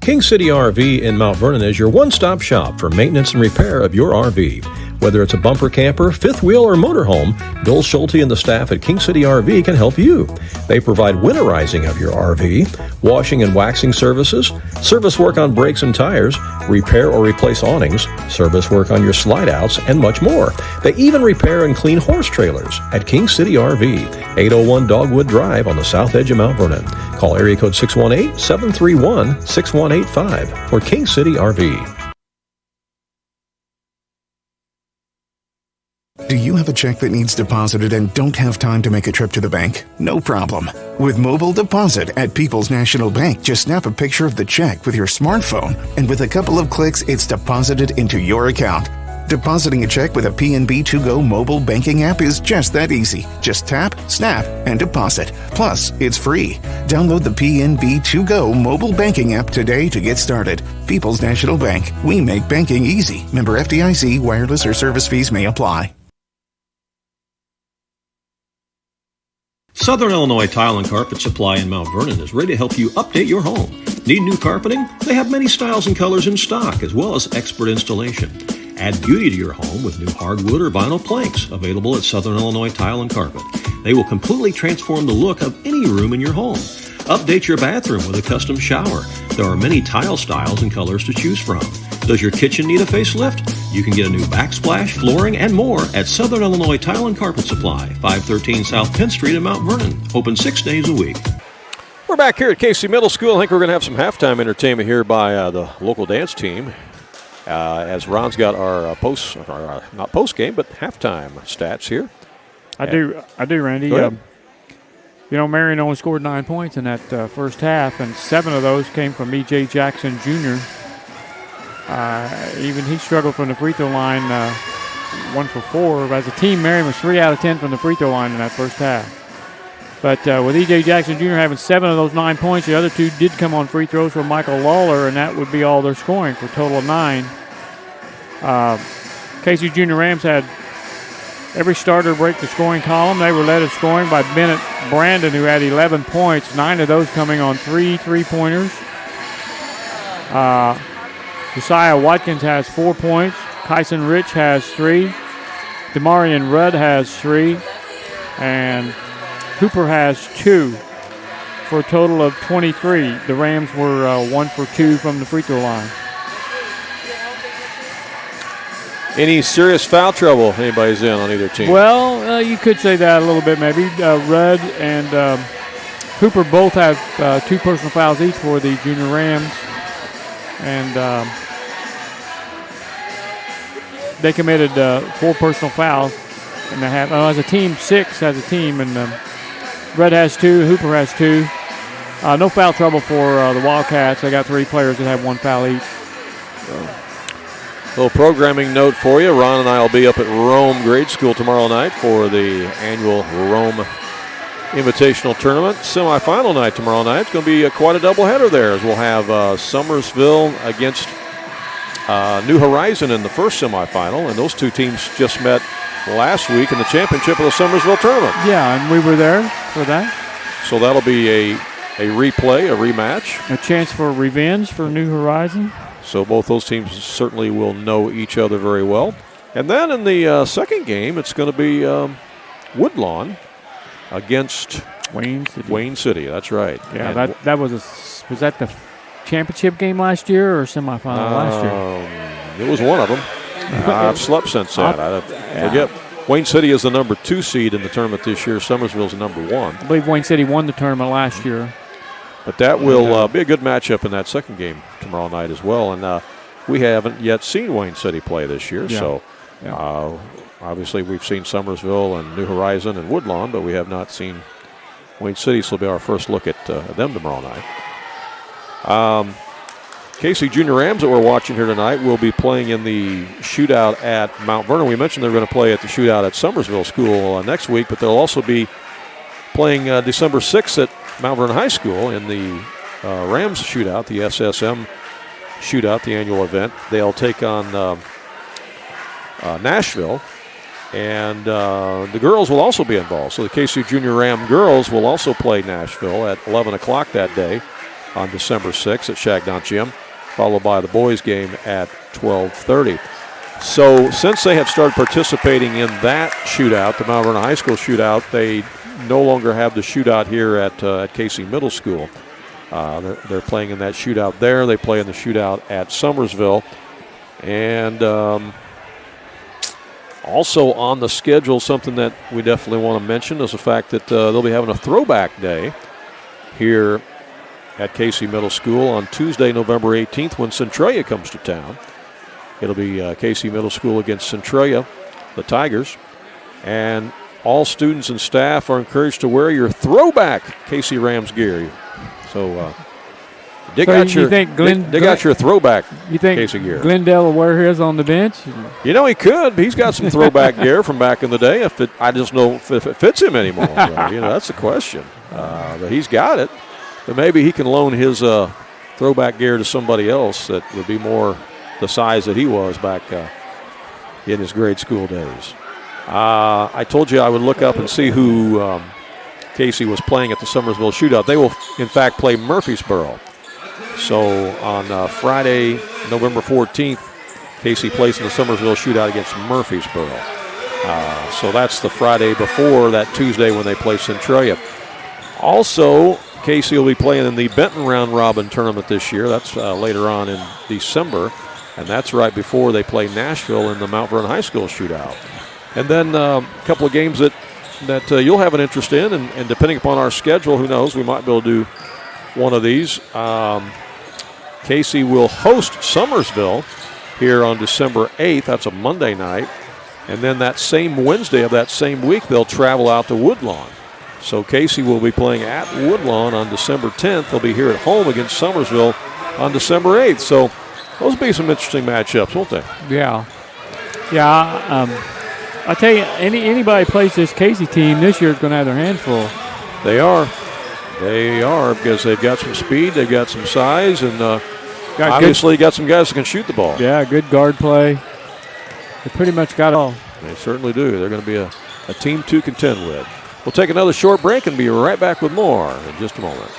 King City RV in Mount Vernon is your one-stop shop for maintenance and repair of your RV. Whether it's a bumper camper, fifth wheel, or motorhome, Bill Schulte and the staff at King City RV can help you. They provide winterizing of your RV, washing and waxing services, service work on brakes and tires, repair or replace awnings, service work on your slide-outs, and much more. They even repair and clean horse trailers at King City RV, 801 Dogwood Drive on the south edge of Mount Vernon. Call area code 618-731-6185 for King City RV. Do you have a check that needs deposited and don't have time to make a trip to the bank? No problem. With Mobile Deposit at People's National Bank, just snap a picture of the check with your smartphone, and with a couple of clicks, it's deposited into your account. Depositing a check with a PNB To-Go mobile banking app is just that easy. Just tap, snap, and deposit. Plus, it's free. Download the PNB To-Go mobile banking app today to get started. People's National Bank. We make banking easy. Member FDIC. Wireless or service fees may apply. Southern Illinois Tile and Carpet Supply in Mount Vernon is ready to help you update your home. Need new carpeting? They have many styles and colors in stock, as well as expert installation. Add beauty to your home with new hardwood or vinyl planks available at Southern Illinois Tile and Carpet. They will completely transform the look of any room in your home. Update your bathroom with a custom shower. There are many tile styles and colors to choose from. Does your kitchen need a facelift? You can get a new backsplash, flooring, and more at Southern Illinois Tile and Carpet Supply, 513 South Penn Street in Mount Vernon. Open 6 days a week. We're back here at Casey Middle School. I think we're going to have some halftime entertainment here by the local dance team. As Ron's got our not post game, but halftime stats here. I do, Randy. Marion only scored 9 points in that first half, and 7 of those came from E.J. Jackson Jr. Even he struggled from the free throw line, 1 for 4. As a team, Marion was 3 out of 10 from the free throw line in that first half. But with E.J. Jackson Jr. having 7 of those 9 points, the other 2 did come on free throws from Michael Lawler, and that would be all their scoring for a total of 9. Casey Junior Rams had every starter break the scoring column. They were led in scoring by Bennett Brandon, who had 11 points, 9 of those coming on 3 3-pointers. Josiah Watkins has 4 points. Kyson Rich has 3. Demarion Rudd has 3. And Hooper has 2 for a total of 23. The Rams were 1 for 2 from the free throw line. Any serious foul trouble anybody's in on either team? Well, you could say that a little bit maybe. Rudd and Hooper both have 2 personal fouls each for the Junior Rams. And they committed 4 personal fouls in the half. As a team, 6 as a team, and Rudd has 2, Hooper has 2. No foul trouble for the Wildcats. They got 3 players that have 1 foul each. Little programming note for you. Ron and I will be up at Rome Grade School tomorrow night for the annual Rome Invitational Tournament. Semifinal night tomorrow night. It's going to be quite a doubleheader there, as we'll have Summersville against New Horizon in the first semifinal, and those 2 teams just met last week in the championship of the Summersville tournament. Yeah, and we were there for that. So that'll be a replay, a rematch. A chance for revenge for New Horizon. So both those teams certainly will know each other very well. And then in the second game, it's going to be Woodlawn against Wayne City. That's right. Yeah, that was that the championship game last year or semifinal last year? It was one of them. I've slept since that. I forget. Wayne City is the number 2 seed in the tournament this year. Summersville's the number 1. I believe Wayne City won the tournament last year. But that will be a good matchup in that second game tomorrow night as well. And we haven't yet seen Wayne City play this year. Yeah. So obviously we've seen Summersville and New Horizon and Woodlawn, but we have not seen Wayne City. So it'll be our first look at them tomorrow night. Casey Junior Rams that we're watching here tonight will be playing in the shootout at Mount Vernon. We mentioned they're going to play at the shootout at Summersville School next week, but they'll also be playing December 6th at Mount Vernon High School in the Rams shootout, the SSM shootout, the annual event. They'll take on Nashville, and the girls will also be involved. So the Casey Junior Ram girls will also play Nashville at 11 o'clock that day on December 6th at Shagnon Gym, followed by the boys game at 12:30. So since they have started participating in that shootout, the Mount Vernon High School shootout, they no longer have the shootout here at Casey Middle School. They're playing in that shootout there. They play in the shootout at Summersville. And also on the schedule, something that we definitely want to mention is the fact that they'll be having a throwback day here at Casey Middle School on Tuesday, November 18th, when Centralia comes to town. It'll be Casey Middle School against Centralia, the Tigers. And all students and staff are encouraged to wear your throwback Casey Rams gear. So dig out your throwback Casey gear. Glendale will wear his on the bench? You know, he could. He's got some throwback gear from back in the day. I just know if it fits him anymore. That's the question. But he's got it. But maybe he can loan his throwback gear to somebody else that would be more the size that he was back in his grade school days. I told you I would look up and see who Casey was playing at the Summersville Shootout. They will, in fact, play Murfreesboro. So on Friday, November 14th, Casey plays in the Summersville Shootout against Murfreesboro. So that's the Friday before that Tuesday when they play Centralia. Also, Casey will be playing in the Benton Round Robin tournament this year. That's later on in December. And that's right before they play Nashville in the Mount Vernon High School Shootout. And then a couple of games that you'll have an interest in, and depending upon our schedule, who knows, we might be able to do one of these. Casey will host Summersville here on December 8th. That's a Monday night. And then that same Wednesday of that same week, they'll travel out to Woodlawn. So Casey will be playing at Woodlawn on December 10th. They'll be here at home against Summersville on December 8th. So those will be some interesting matchups, won't they? Yeah. I tell you, anybody plays this Casey team this year is going to have their hands full. They are because they've got some speed, they've got some size, and obviously got some guys that can shoot the ball. Yeah, good guard play. They pretty much got it all. They certainly do. They're going to be a team to contend with. We'll take another short break and be right back with more in just a moment.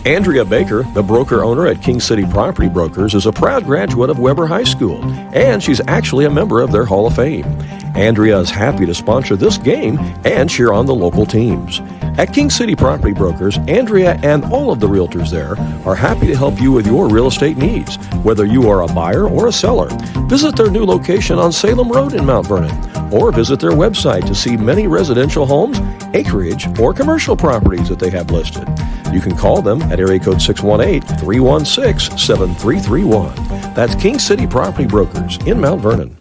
Andrea Baker, the broker owner at King City Property Brokers, is a proud graduate of Weber High School, and she's actually a member of their Hall of Fame. Andrea is happy to sponsor this game and cheer on the local teams. At King City Property Brokers, Andrea and all of the realtors there are happy to help you with your real estate needs, whether you are a buyer or a seller. Visit their new location on Salem Road in Mount Vernon, or visit their website to see many residential homes, acreage, or commercial properties that they have listed. You can call them at area code 618-316-7331. That's King City Property Brokers in Mount Vernon.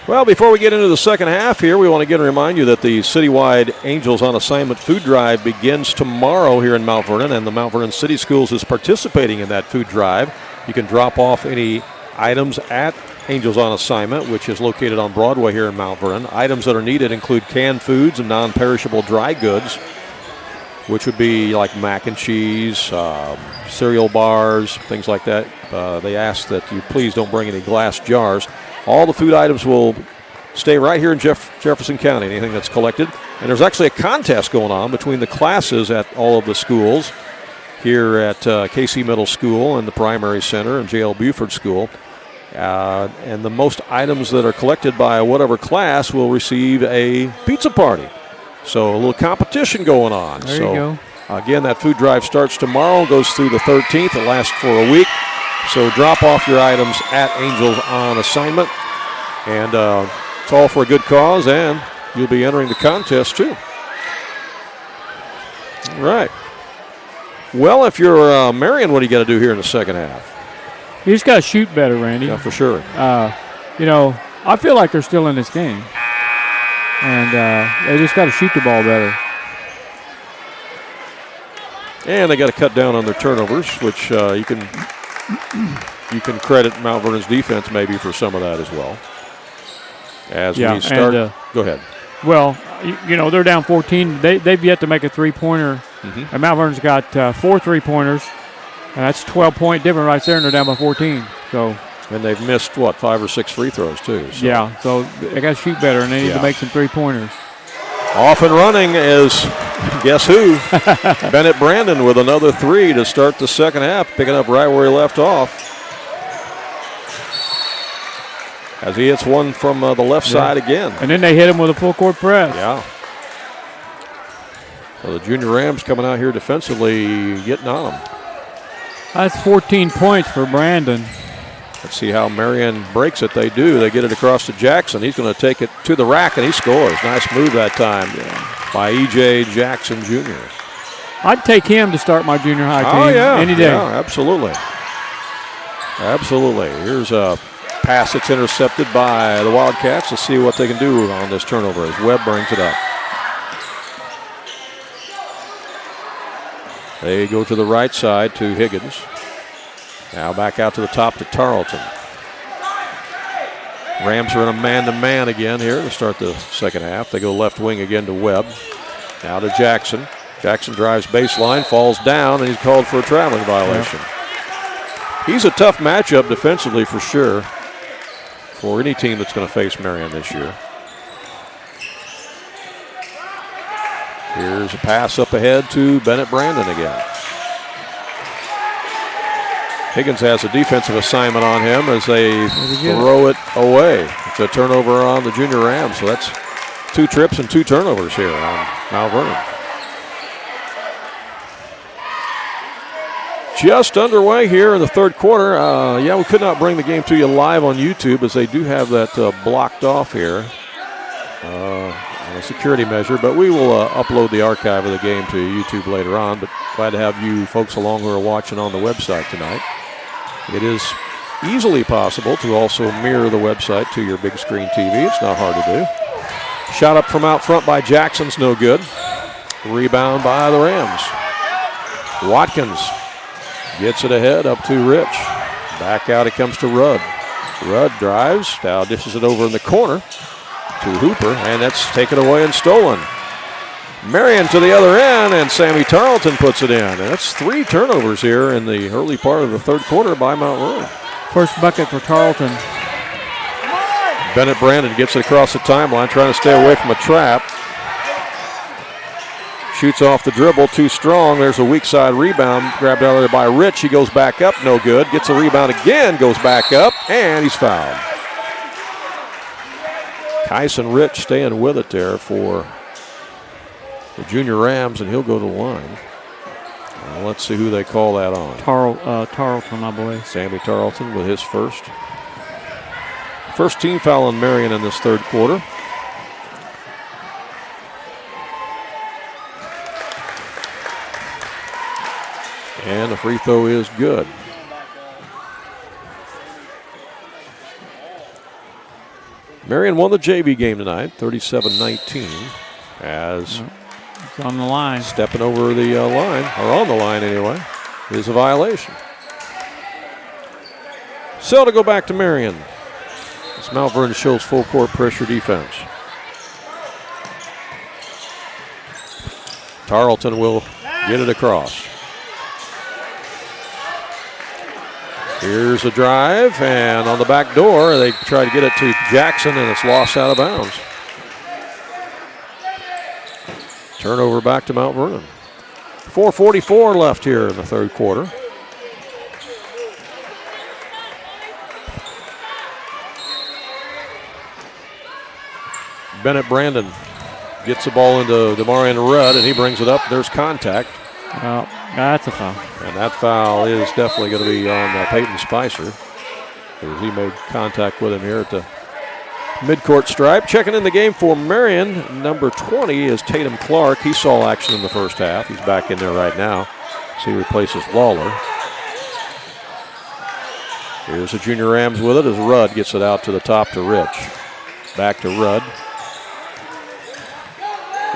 Well, before we get into the second half here, we want to again remind you that the citywide Angels on Assignment food drive begins tomorrow here in Mount Vernon, and the Mount Vernon City Schools is participating in that food drive. You can drop off any items at Angels on Assignment, which is located on Broadway here in Mount Vernon. Items that are needed include canned foods and non-perishable dry goods, which would be like mac and cheese, cereal bars, things like that. They ask that you please don't bring any glass jars. All the food items will stay right here in Jefferson County, anything that's collected. And there's actually a contest going on between the classes at all of the schools here at KC Middle School and the Primary Center and J.L. Buford School. And the most items that are collected by whatever class will receive a pizza party. So a little competition going on. There you go. Again, that food drive starts tomorrow, goes through the 13th. It lasts for a week. So drop off your items at Angels on Assignment. And it's all for a good cause, and you'll be entering the contest too. All right. Well, if you're Marion, what do you got to do here in the second half? You just got to shoot better, Randy. Yeah, for sure. I feel like they're still in this game. And they just got to shoot the ball better. And they got to cut down on their turnovers, which you can credit Mount Vernon's defense maybe for some of that as well. As we start, go ahead. Well, they're down 14. They've yet to make a three-pointer. Mm-hmm. And Mount Vernon's got 4 3-pointers. And that's 12-point difference right there, and they're down by 14. So. And they've missed, 5 or 6 free throws, too. So. Yeah, so they got to shoot better, and they need to make some three-pointers. Off and running is, guess who? Bennett Brandon with another 3 to start the second half, picking up right where he left off. as he hits one from the left side again. And then they hit him with a full court press. Yeah. So the Junior Rams coming out here defensively, getting on them. That's 14 points for Brandon. Let's see how Marion breaks it. They do. They get it across to Jackson. He's going to take it to the rack, and he scores. Nice move that time by E.J. Jackson Jr. I'd take him to start my junior high team any day. Yeah, absolutely. Absolutely. Here's a pass that's intercepted by the Wildcats. Let's see what they can do on this turnover as Webb brings it up. They go to the right side to Higgins. Now back out to the top to Tarleton. Rams are in a man-to-man again here to start the second half. They go left wing again to Webb. Now to Jackson. Jackson drives baseline, falls down, and he's called for a traveling violation. He's a tough matchup defensively for sure for any team that's going to face Marion this year. Here's a pass up ahead to Bennett Brandon again. Higgins has a defensive assignment on him as they throw it away. It's a turnover on the Junior Rams, so that's 2 trips and 2 turnovers here on Mount Vernon. Just underway here in the third quarter. We could not bring the game to you live on YouTube as they do have that blocked off here. A security measure, but we will upload the archive of the game to YouTube later on. But glad to have you folks along who are watching on the website tonight. It is easily possible to also mirror the website to your big screen TV. It's not hard to do. Shot up from out front by Jackson's no good. Rebound by the Rams. Watkins gets it ahead up to Rich. Back out it comes to Rudd. Rudd drives, now dishes it over in the corner to Hooper, and that's taken away and stolen. Marion to the other end, and Sammy Tarleton puts it in. And that's 3 turnovers here in the early part of the third quarter by Mount Vernon. First bucket for Tarleton. Bennett Brandon gets it across the timeline, trying to stay away from a trap. Shoots off the dribble, too strong. There's a weak side rebound, grabbed out of there by Rich. He goes back up, no good. Gets a rebound again, goes back up, and he's fouled. Kyson Rich staying with it there for the Junior Rams, and he'll go to the line. Let's see who they call that on. Tarleton, I believe. Sammy Tarleton with his first. First team foul on Marion in this third quarter. And the free throw is good. Marion won the JV game tonight, 37-19, as it's on the line. Stepping over the line, or on the line anyway, is a violation. So to go back to Marion, as Mount Vernon shows full court pressure defense. Tarleton will get it across. Here's a drive, and on the back door, they try to get it to Jackson, and it's lost out of bounds. Turnover back to Mount Vernon. 4:44 left here in the third quarter. Bennett Brandon gets the ball into Marion Rudd, and he brings it up. There's contact. Well, that's a foul. And that foul is definitely going to be on Peyton Spicer, as he made contact with him here at the midcourt stripe. Checking in the game for Marion, number 20 is Tatum Clark. He saw action in the first half. He's back in there right now. So he replaces Lawler. Here's the Junior Rams with it as Rudd gets it out to the top to Rich. Back to Rudd.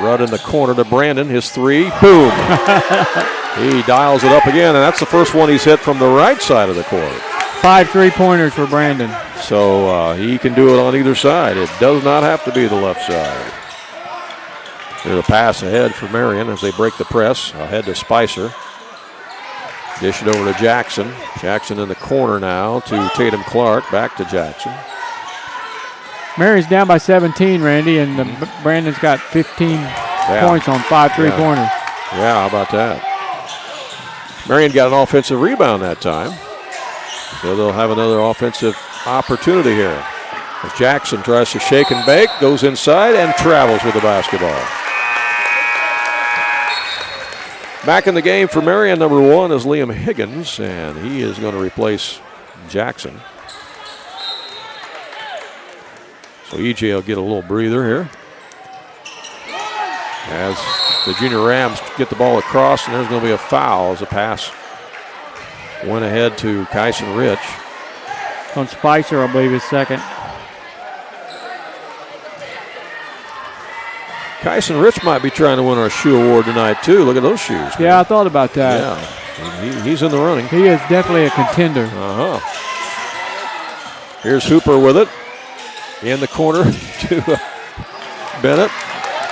Rudd in the corner to Brandon, his 3, boom. He dials it up again, and that's the first one he's hit from the right side of the court. 5 3-pointers for Brandon. So he can do it on either side. It does not have to be the left side. There's a pass ahead for Marion as they break the press. Ahead to Spicer. Dish it over to Jackson. Jackson in the corner now to Tatum Clark. Back to Jackson. Marion's down by 17, Randy, and Brandon's got 15 points on 5 3-pointers. Yeah, how about that? Marion got an offensive rebound that time. So they'll have another offensive opportunity here. As Jackson tries to shake and bake, goes inside and travels with the basketball. Back in the game for Marion, number 1 is Liam Higgins, and he is going to replace Jackson. So EJ will get a little breather here. As the Junior Rams get the ball across, and there's going to be a foul as the pass went ahead to Kyson Rich. On Spicer, I believe, is second. Kyson Rich might be trying to win our shoe award tonight, too. Look at those shoes. Man. Yeah, I thought about that. Yeah, he's in the running. He is definitely a contender. Here's Hooper with it. In the corner to Bennett.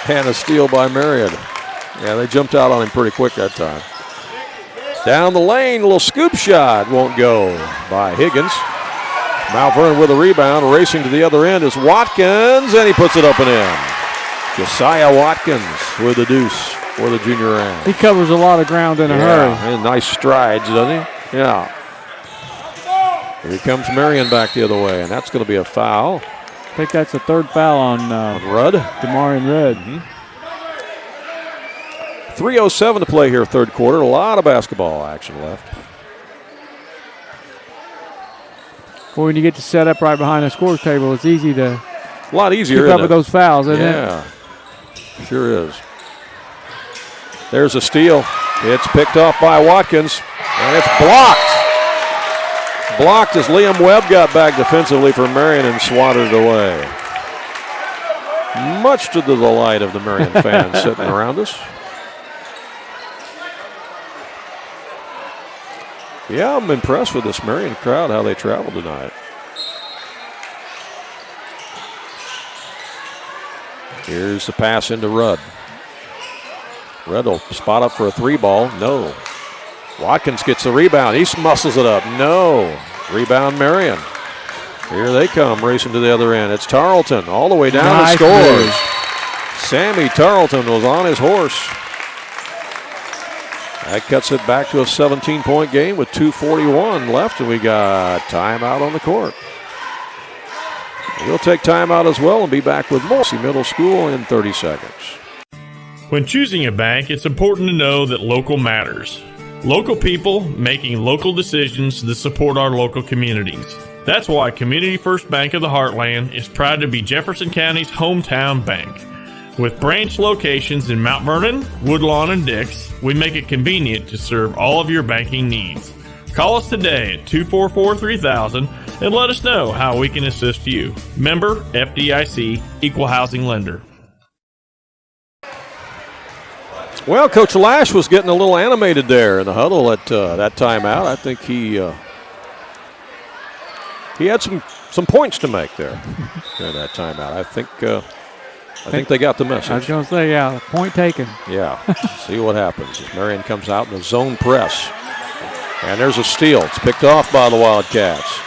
And a steal by Marion. Yeah, they jumped out on him pretty quick that time. Down the lane, a little scoop shot. Won't go by Higgins. Mount Vernon with a rebound. Racing to the other end is Watkins, and he puts it up and in. Josiah Watkins with the deuce for the Junior Rams. He covers a lot of ground in a hurry. And nice strides, doesn't he? Yeah. Here comes Marion back the other way, and that's going to be a foul. I think that's the third foul on Rudd. Marion Rudd. 3:07 to play here, third quarter. A lot of basketball action left. Boy, when you get to set up right behind the scores table, it's easy to a lot easier, keep up with those fouls, isn't it? Yeah, sure is. There's a steal. It's picked off by Watkins, and it's blocked. Blocked as Liam Webb got back defensively for Marion and swatted it away. Much to the delight of the Marion fans sitting around us. Yeah, I'm impressed with this Marion crowd, how they traveled tonight. Here's the pass into Rudd. Rudd will spot up for a 3-ball. No. Watkins gets the rebound. He muscles it up. No. Rebound Marion. Here they come racing to the other end. It's Tarleton all the way down and scores. Sammy Tarleton was on his horse. That cuts it back to a 17-point game with 2:41 left, and we got timeout on the court. We'll take timeout as well and be back with Morrissey Middle School in 30 seconds. When choosing a bank, it's important to know that local matters. Local people making local decisions that support our local communities. That's why Community First Bank of the Heartland is proud to be Jefferson County's hometown bank. With branch locations in Mount Vernon, Woodlawn, and Dix, we make it convenient to serve all of your banking needs. Call us today at 244-3000 and let us know how we can assist you. Member FDIC, Equal Housing Lender. Well, Coach Lash was getting a little animated there in the huddle at that timeout. I think he had some points to make there during that timeout. I think they got the message. I was going to say, yeah, point taken. Yeah, see what happens. As Marion comes out in the zone press. And there's a steal. It's picked off by the Wildcats.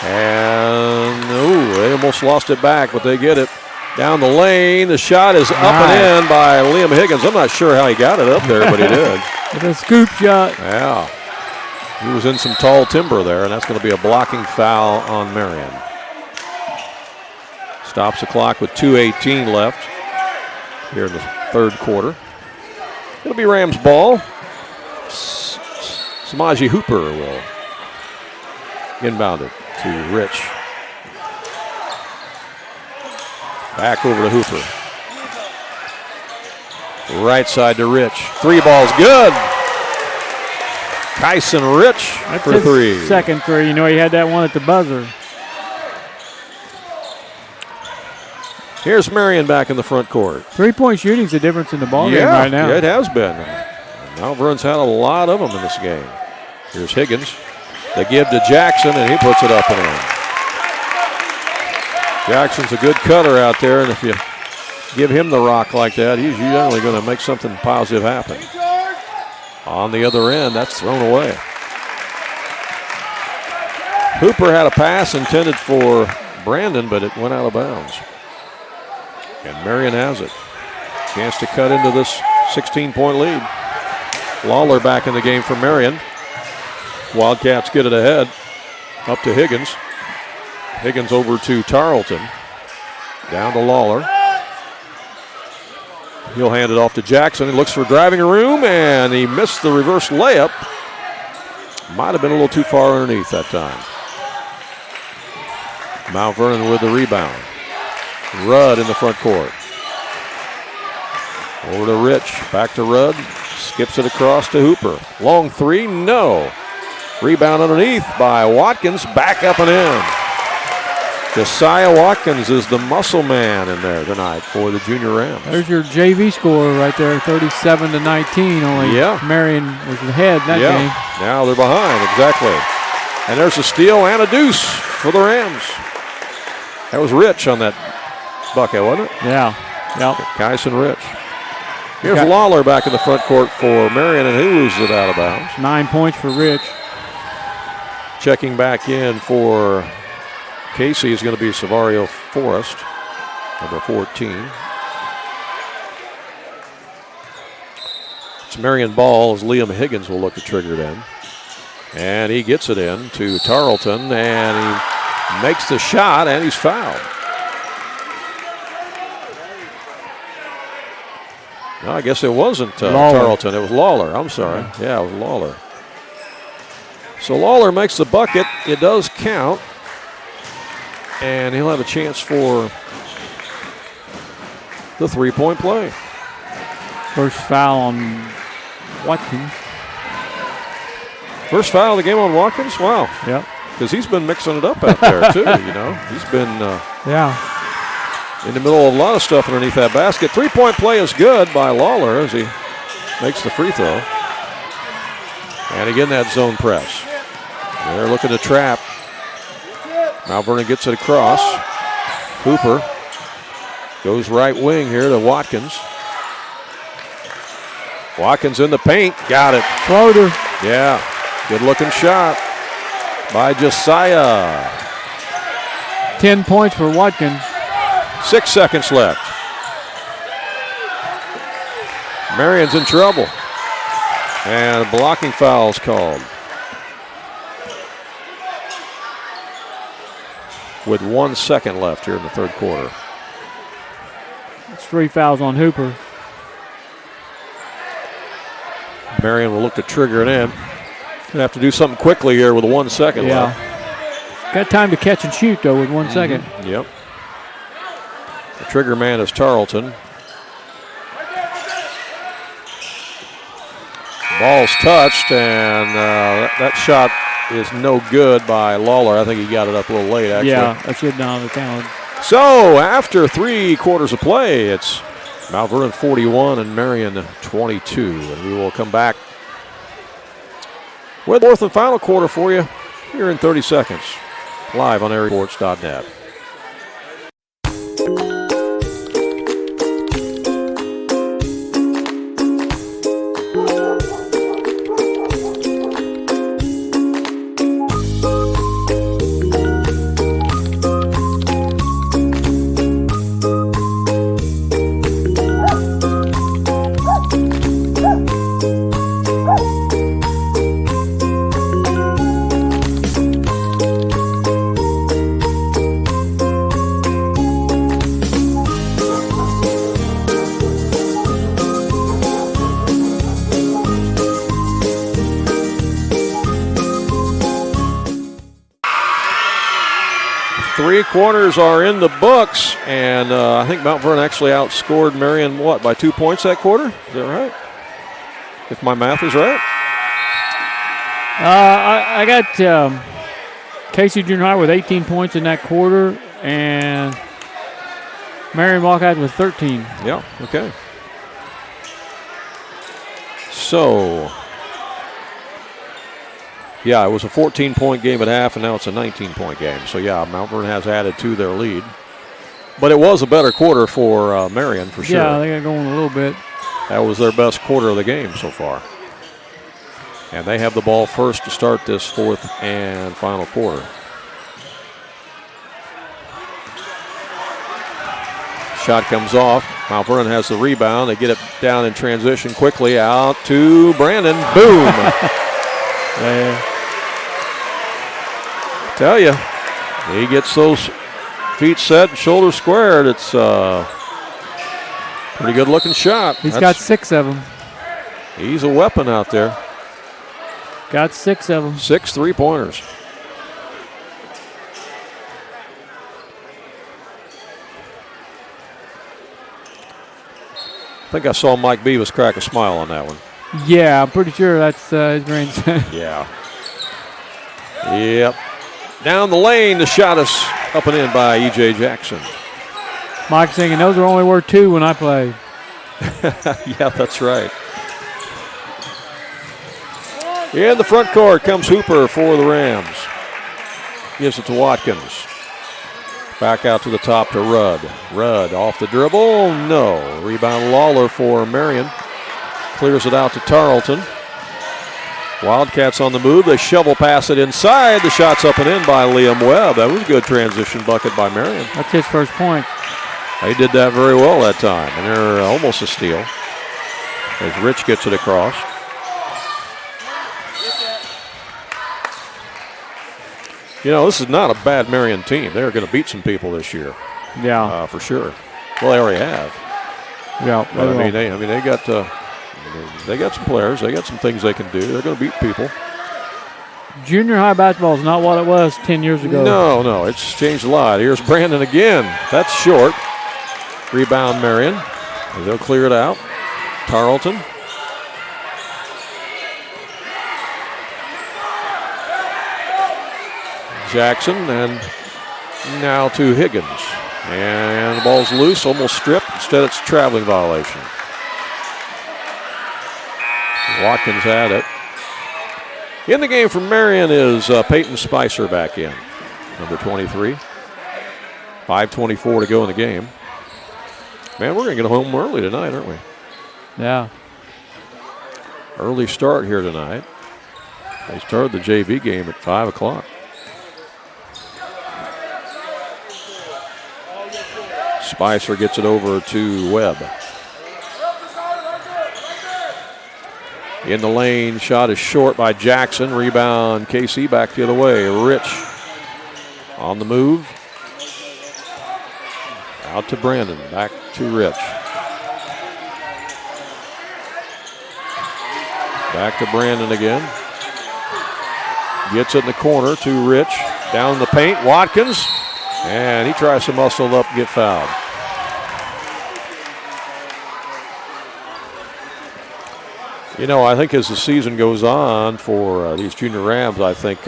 And, they almost lost it back, but they get it. Down the lane, the shot is up and in by Liam Higgins. I'm not sure how he got it up there, but he did. With a scoop shot. Yeah. He was in some tall timber there, and that's going to be a blocking foul on Marion. Stops the clock with 2:18 left here in the third quarter. It'll be Rams ball. Samaji Hooper will inbound it to Rich. Back over to Hooper. Right side to Rich. 3 balls good. Kyson Rich for 3. Second 3. You know, he had that one at the buzzer. Here's Marion back in the front court. 3-point shooting's the difference in the ball game right now. Yeah, it has been. Mount Vernon's had a lot of them in this game. Here's Higgins. They give to Jackson, and he puts it up and in. Jackson's a good cutter out there, and if you give him the rock like that, he's generally going to make something positive happen. On the other end, that's thrown away. Hooper had a pass intended for Brandon, but it went out of bounds. And Marion has it. Chance to cut into this 16-point lead. Lawler back in the game for Marion. Wildcats get it ahead. Up to Higgins. Higgins over to Tarleton. Down to Lawler. He'll hand it off to Jackson. He looks for driving room, and he missed the reverse layup. Might have been a little too far underneath that time. Mount Vernon with the rebound. Rudd in the front court. Over to Rich. Back to Rudd. Skips it across to Hooper. Long three, no. Rebound underneath by Watkins. Back up and in. Josiah Watkins is the muscle man in there tonight for the Junior Rams. There's your JV score right there, 37-19. Only Marion was ahead in that game. Now they're behind, exactly. And there's a steal and a deuce for the Rams. That was Rich on that bucket, wasn't it? Yeah. Yep. Kyson Rich. Here's Lawler back in the front court for Marion, and he loses it out of bounds. 9 points for Rich. Checking back in for Casey is going to be Savario Forrest, number 14. It's Marion ball as Liam Higgins will look to trigger it in. And he gets it in to Tarleton, and he makes the shot, and he's fouled. No, I guess it wasn't Tarleton. It was Lawler. I'm sorry. Yeah, it was Lawler. So Lawler makes the bucket. It does count. And he'll have a chance for the three-point play. First foul on Watkins. First foul of the game on Watkins? Wow. Yep. Because he's been mixing it up out there, too, you know. He's been in the middle of a lot of stuff underneath that basket. Three-point play is good by Lawler as he makes the free throw. And again, that zone press. They're looking to trap. Mount Vernon gets it across. Hooper goes right wing here to Watkins. Watkins in the paint. Got it. Floater. Yeah. Good looking shot by Josiah. 10 points for Watkins. 6 seconds left. Marion's in trouble. And a blocking foul is called. With 1 second left here in the third quarter. That's 3 fouls on Hooper. Marion will look to trigger it in. Gonna have to do something quickly here with 1 second left. Got time to catch and shoot, though, with 1 second. Yep. The trigger man is Tarleton. Ball's touched, and that shot is no good by Lawler. I think he got it up a little late, actually. Yeah, that should not have counted. So, after 3 quarters of play, it's Mount Vernon 41 and Marion 22. And we will come back with the fourth and final quarter for you here in 30 seconds. Live on AreaSports.net. Three quarters are in the books, and I think Mount Vernon actually outscored Marion, by 2 points that quarter? Is that right? If my math is right? I got Casey Junior High with 18 points in that quarter, and Marion walked out with 13. Yeah, okay. So, yeah, it was a 14-point game at half, and now it's a 19-point game. So, yeah, Mount Vernon has added to their lead. But it was a better quarter for Marion, for sure. Yeah, they got going a little bit. That was their best quarter of the game so far. And they have the ball first to start this fourth and final quarter. Shot comes off. Mount Vernon has the rebound. They get it down in transition quickly out to Brandon. Boom. Tell you, He gets those feet set, shoulders squared. It's pretty good looking shot. He's got 6 of them. He's a weapon out there. Got 6 of them. 6 3-pointers. I think I saw Mike Beavis crack a smile on that one. Yeah, I'm pretty sure that's his grandson. Yeah. Yep. Down the lane, the shot is up and in by E.J. Jackson. Mike's thinking those are only worth 2 when I play. Yeah, that's right. In the front court comes Hooper for the Rams. Gives it to Watkins. Back out to the top to Rudd. Rudd off the dribble. No. Rebound Lawler for Marion. Clears it out to Tarleton. Wildcats on the move. They shovel pass it inside. The shot's up and in by Liam Webb. That was a good transition bucket by Marion. That's his first point. They did that very well that time. And they're almost a steal. As Rich gets it across. You know, this is not a bad Marion team. They're going to beat some people this year. Yeah. For sure. Well, they already have. Yeah. But they got some players. They got some things they can do. They're going to beat people. Junior high basketball is not what it was 10 years ago. No, it's changed a lot. Here's Brandon again. That's short. Rebound Marion. They'll clear it out. Tarleton. Jackson, and now to Higgins. And the ball's loose, almost stripped. Instead, it's a traveling violation. Watkins had it. In the game for Marion is Peyton Spicer back in, number 23. 5:24 to go in the game. Man, we're going to get home early tonight, aren't we? Yeah. Early start here tonight. They started the JV game at 5 o'clock. Spicer gets it over to Webb. In the lane, shot is short by Jackson. Rebound, Casey back the other way. Rich on the move. Out to Brandon, back to Rich. Back to Brandon again. Gets it in the corner to Rich. Down the paint, Watkins. And he tries to muscle up and get fouled. You know, I think as the season goes on for these junior Rams, I think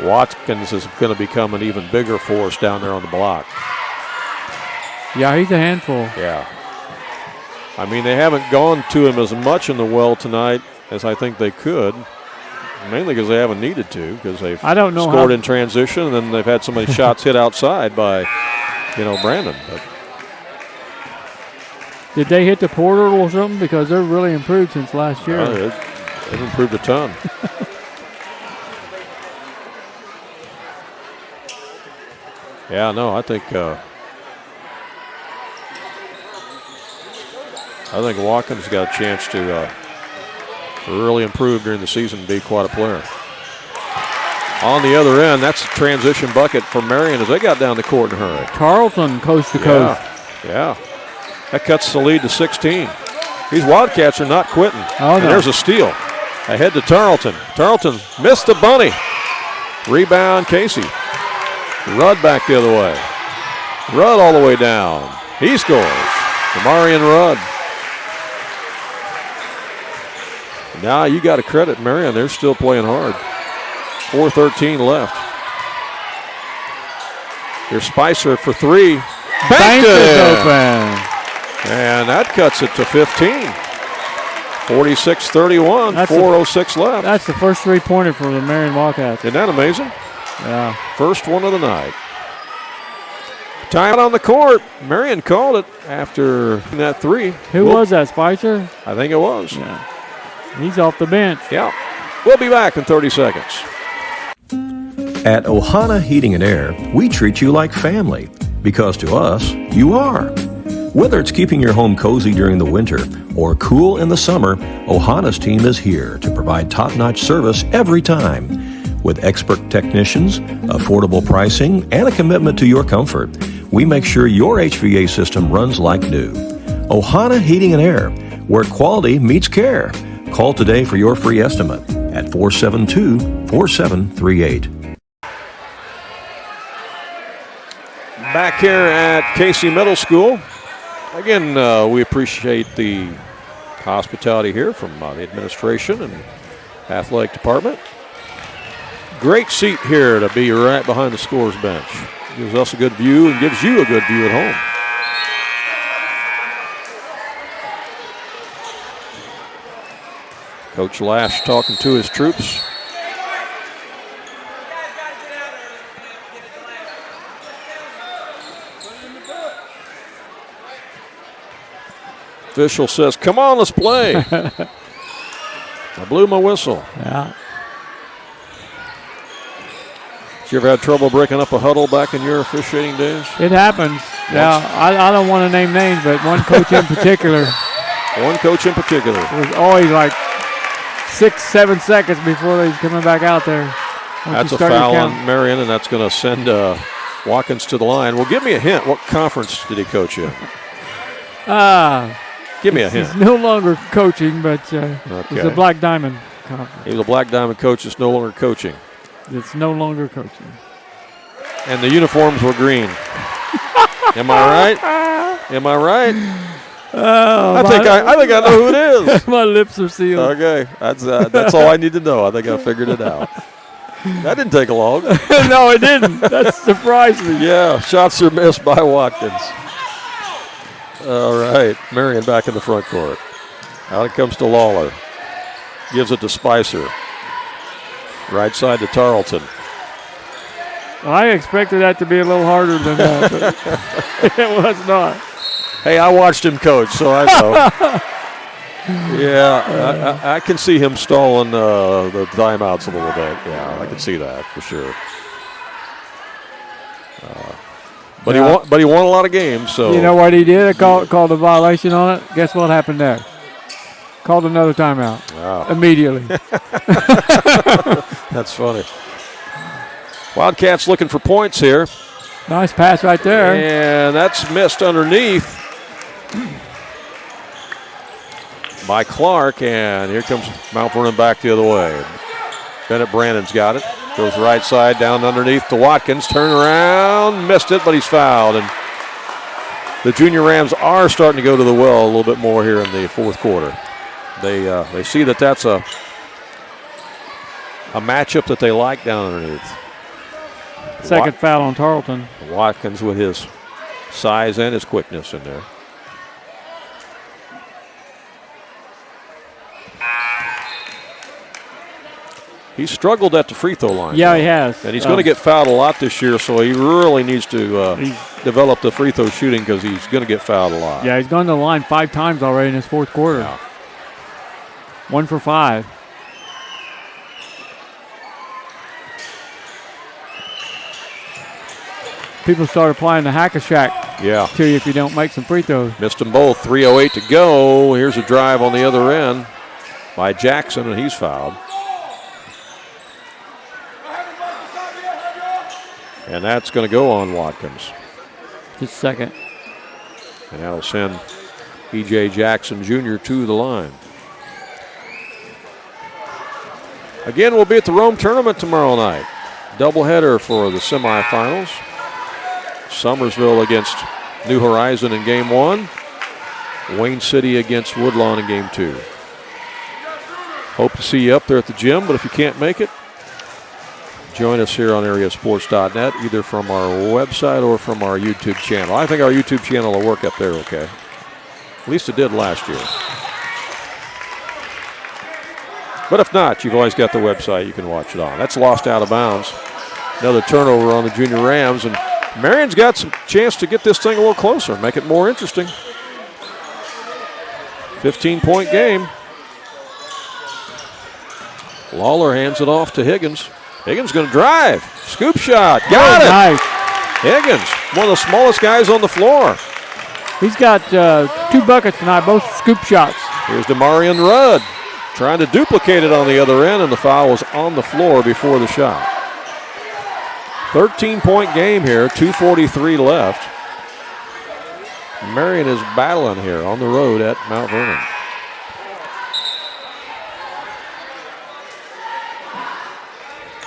Watkins is going to become an even bigger force down there on the block. Yeah, he's a handful. Yeah. I mean, they haven't gone to him as much in the well tonight as I think they could. Mainly because they haven't needed to, because they've scored in transition, and then they've had so many shots hit outside by, Brandon. But did they hit the portal or something? Because they're really improved since last year. They've improved a ton. Yeah, no, I think Watkins got a chance to really improve during the season and be quite a player. On the other end, that's a transition bucket for Marion as they got down the court in a hurry. Tarleton coast to coast. Yeah. That cuts the lead to 16. These Wildcats are not quitting. Oh, no. There's a steal. Ahead to Tarleton. Tarleton missed the bunny. Rebound, Casey. Rudd back the other way. Rudd all the way down. He scores. Marion Rudd. Now you got to credit Marion. They're still playing hard. 4:13 left. Here's Spicer for 3. Banked it open. And that cuts it to 15. 46-31, 4:06 left. That's the first 3-pointer for the Marion Wildcats. Isn't that amazing? Yeah. First one of the night. Time on the court. Marion called it after that 3. Who was that, Spicer? I think it was. Yeah. He's off the bench. Yeah. We'll be back in 30 seconds. At Ohana Heating and Air, we treat you like family, because to us, you are. Whether it's keeping your home cozy during the winter or cool in the summer, Ohana's team is here to provide top-notch service every time. With expert technicians, affordable pricing, and a commitment to your comfort, we make sure your HVA system runs like new. Ohana Heating and Air, where quality meets care. Call today for your free estimate at 472-4738. Back here at Casey Middle School. Again, we appreciate the hospitality here from the administration and athletic department. Great seat here to be right behind the scores bench. Gives us a good view and gives you a good view at home. Coach Lash talking to his troops. Official says, come on, let's play. I blew my whistle. Yeah. Did you ever have trouble breaking up a huddle back in your officiating days? It happens. Yeah, I don't want to name names, but one coach in particular. One coach in particular. It was always like 6-7 seconds before they was coming back out there. That's a foul on Marion, and that's going to send Watkins to the line. Well, give me a hint. What conference did he coach in? Give me a hint. He's no longer coaching, but it's a Black Diamond conference. He was a Black Diamond coach that's no longer coaching. It's no longer coaching. And the uniforms were green. Am I right? Am I right? Oh, I think I know who it is. My lips are sealed. Okay, that's all I need to know. I think I figured it out. That didn't take long. No, it didn't. That surprised me. Yeah, shots are missed by Watkins. All right, Marion back in the front court. Out it comes to Lawler. Gives it to Spicer. Right side to Tarleton. I expected that to be a little harder than that, but it was not. Hey, I watched him coach, so I know. Yeah, I can see him stalling the timeouts a little bit. Yeah, I can see that for sure. But he won a lot of games. So you know what he did? Called a violation on it. Guess what happened there? Called another timeout immediately. That's funny. Wildcats looking for points here. Nice pass right there. And that's missed underneath by Clark. And here comes Mount Vernon back the other way. Bennett Brandon's got it. Goes right side down underneath to Watkins. Turn around. Missed it, but he's fouled. And the Junior Rams are starting to go to the well a little bit more here in the fourth quarter. They see that that's a matchup that they like down underneath. Second foul on Tarleton. Watkins with his size and his quickness in there. He's struggled at the free throw line. Yeah, he has. And he's going to get fouled a lot this year, so he really needs to develop the free throw shooting because he's going to get fouled a lot. Yeah, he's gone to the line 5 times already in his fourth quarter. Yeah. 1 for 5. People start applying the hack-a-shack to you if you don't make some free throws. Missed them both. 3:08 to go. Here's a drive on the other end by Jackson, and he's fouled. And that's going to go on Watkins. His second. And that'll send E.J. Jackson Jr. to the line. Again, we'll be at the Rome tournament tomorrow night. Doubleheader for the semifinals. Summersville against New Horizon in game 1. Wayne City against Woodlawn in game 2. Hope to see you up there at the gym, but if you can't make it, join us here on AreaSports.net, either from our website or from our YouTube channel. I think our YouTube channel will work up there okay. At least it did last year. But if not, you've always got the website you can watch it on. That's lost out of bounds. Another turnover on the Junior Rams, and Marion's got some chance to get this thing a little closer, make it more interesting. 15-point game. Lawler hands it off to Higgins. Higgins going to drive. Scoop shot. Got it. Nice. Higgins, one of the smallest guys on the floor. He's got 2 buckets tonight, both scoop shots. Here's to Marion Rudd. trying to duplicate it on the other end, and the foul was on the floor before the shot. 13-point game here, 2:43 left. Marion is battling here on the road at Mount Vernon.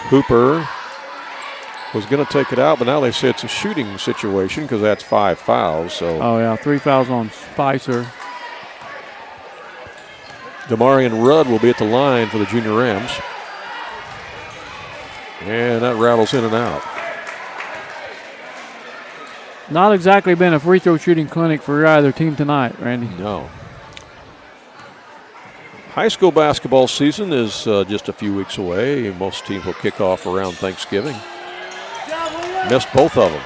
Hooper was going to take it out, but now they say it's a shooting situation because that's 5 fouls. So. Oh, yeah, 3 fouls on Spicer. Demarion Rudd will be at the line for the Junior Rams. And that rattles in and out. Not exactly been a free throw shooting clinic for either team tonight, Randy. No. High school basketball season is just a few weeks away. Most teams will kick off around Thanksgiving. Missed both of them.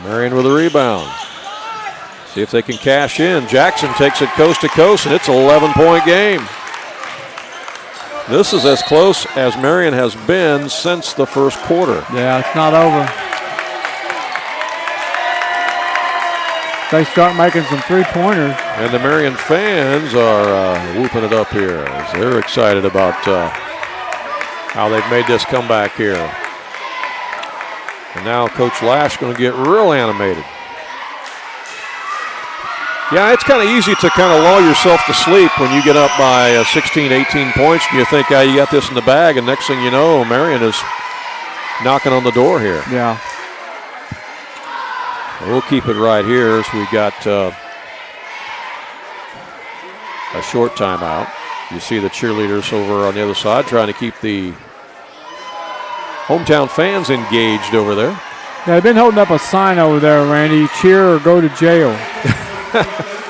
Marion with a rebound. See if they can cash in. Jackson takes it coast to coast, and it's an 11-point game. This is as close as Marion has been since the first quarter. Yeah, it's not over. They start making some three-pointers. And the Marion fans are whooping it up here as they're excited about how they've made this comeback here. And now Coach Lash going to get real animated. Yeah, it's kind of easy to kind of lull yourself to sleep when you get up by 16, 18 points and you think, you got this in the bag, and next thing you know, Marion is knocking on the door here. Yeah. We'll keep it right here as we got a short timeout. You see the cheerleaders over on the other side trying to keep the hometown fans engaged over there. Yeah, they've been holding up a sign over there, Randy, cheer or go to jail.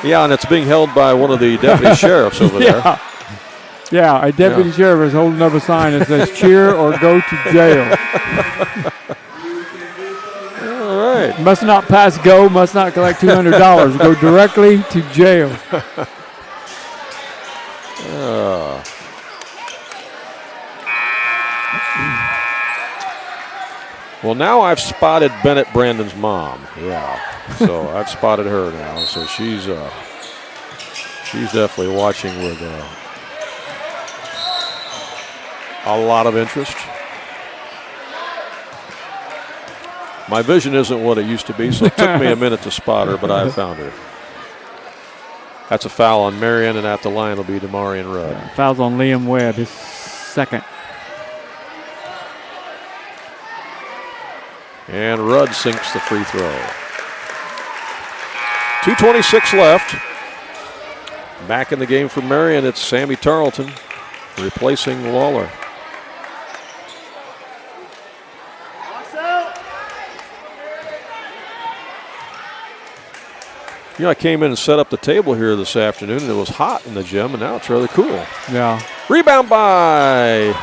Yeah, and it's being held by one of the deputy sheriffs over there. Yeah, a deputy sheriff is holding up a sign that says cheer or go to jail. All right. Must not pass go, must not collect $200. Go directly to jail. Well, now I've spotted Bennett Brandon's mom. Yeah, so I've spotted her now. So she's definitely watching with a lot of interest. My vision isn't what it used to be, so it took me a minute to spot her, but I found her. That's a foul on Marion, and at the line will be Demarion Rudd. Yeah, fouls on Liam Webb, his second. And Rudd sinks the free throw. 2:26 left. Back in the game for Marion, it's Sammy Tarleton replacing Lawler. You know, I came in and set up the table here this afternoon, and it was hot in the gym, and now it's rather cool. Yeah. Rebound by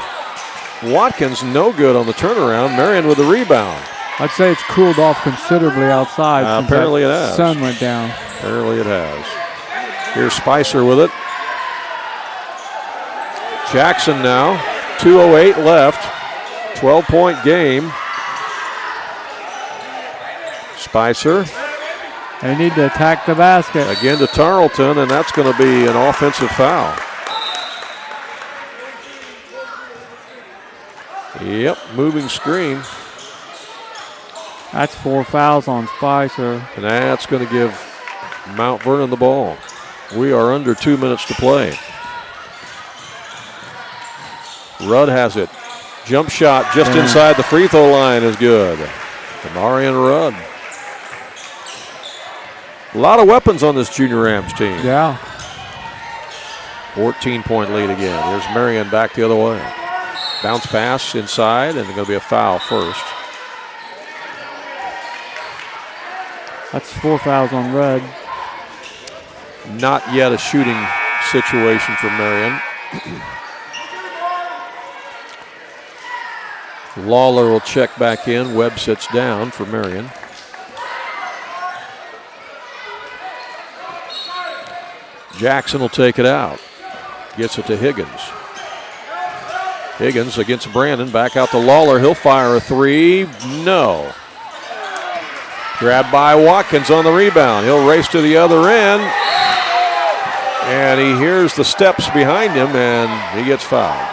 Watkins, no good on the turnaround. Marion with the rebound. I'd say it's cooled off considerably outside since apparently that it has. sun went down. Apparently it has. Here's Spicer with it. Jackson now, 2:08 left. 12-point game. Spicer. They need to attack the basket. Again to Tarleton, and that's going to be an offensive foul. Yep, moving screen. That's 4 fouls on Spicer. And that's going to give Mount Vernon the ball. We are under 2 minutes to play. Rudd has it. Jump shot just inside the free throw line is good. Marion Rudd. A lot of weapons on this Junior Rams team. Yeah. 14-point lead again. Here's Marion back the other way. Bounce pass inside, and there's going to be a foul first. That's 4 fouls on Rudd. Not yet a shooting situation for Marion. Lawler will check back in. Webb sits down for Marion. Jackson will take it out. Gets it to Higgins. Higgins against Brandon. Back out to Lawler. He'll fire a three. No. Grabbed by Watkins on the rebound. He'll race to the other end. And he hears the steps behind him, and he gets fouled.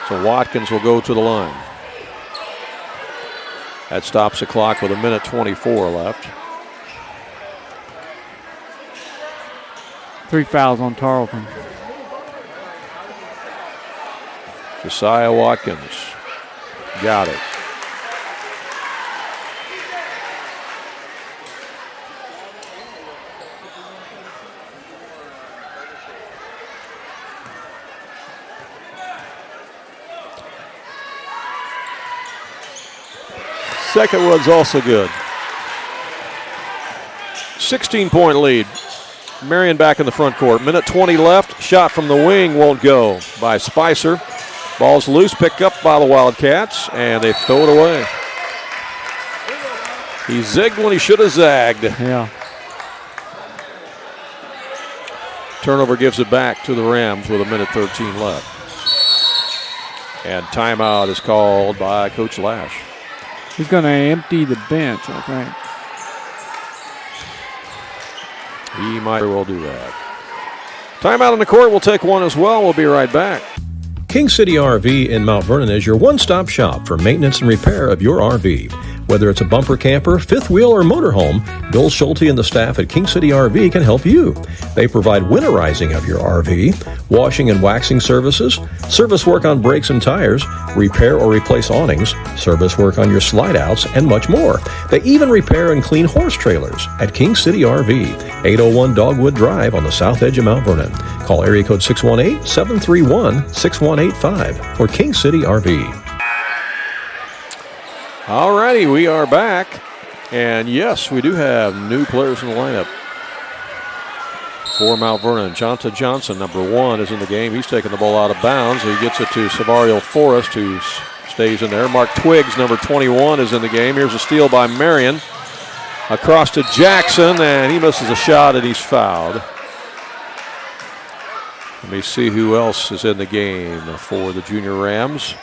So Watkins will go to the line. That stops the clock with 1:24 left. 3 fouls on Tarleton. Josiah Watkins got it. Second one's also good. 16-point lead. Marion back in the front court. 1:20 left. Shot from the wing won't go by Spicer. Ball's loose, picked up by the Wildcats, and they throw it away. He zigged when he should have zagged. Yeah. Turnover gives it back to the Rams with 1:13 left. And timeout is called by Coach Lash. He's going to empty the bench, I think. He might very well do that. Timeout on the court. We'll take one as well. We'll be right back. King City RV in Mount Vernon is your one-stop shop for maintenance and repair of your RV. Whether it's a bumper camper, fifth wheel, or motorhome, Bill Schulte and the staff at King City RV can help you. They provide winterizing of your RV, washing and waxing services, service work on brakes and tires, repair or replace awnings, service work on your slide-outs, and much more. They even repair and clean horse trailers at King City RV, 801 Dogwood Drive on the south edge of Mount Vernon. Call area code 618-731-6185 for King City RV. All righty, we are back. And yes, we do have new players in the lineup for Mount Vernon. Jonta Johnson, number 1, is in the game. He's taking the ball out of bounds. He gets it to Savario Forrest, who stays in there. Mark Twiggs, number 21, is in the game. Here's a steal by Marion. Across to Jackson, and he misses a shot, and he's fouled. Let me see who else is in the game for the Junior Rams.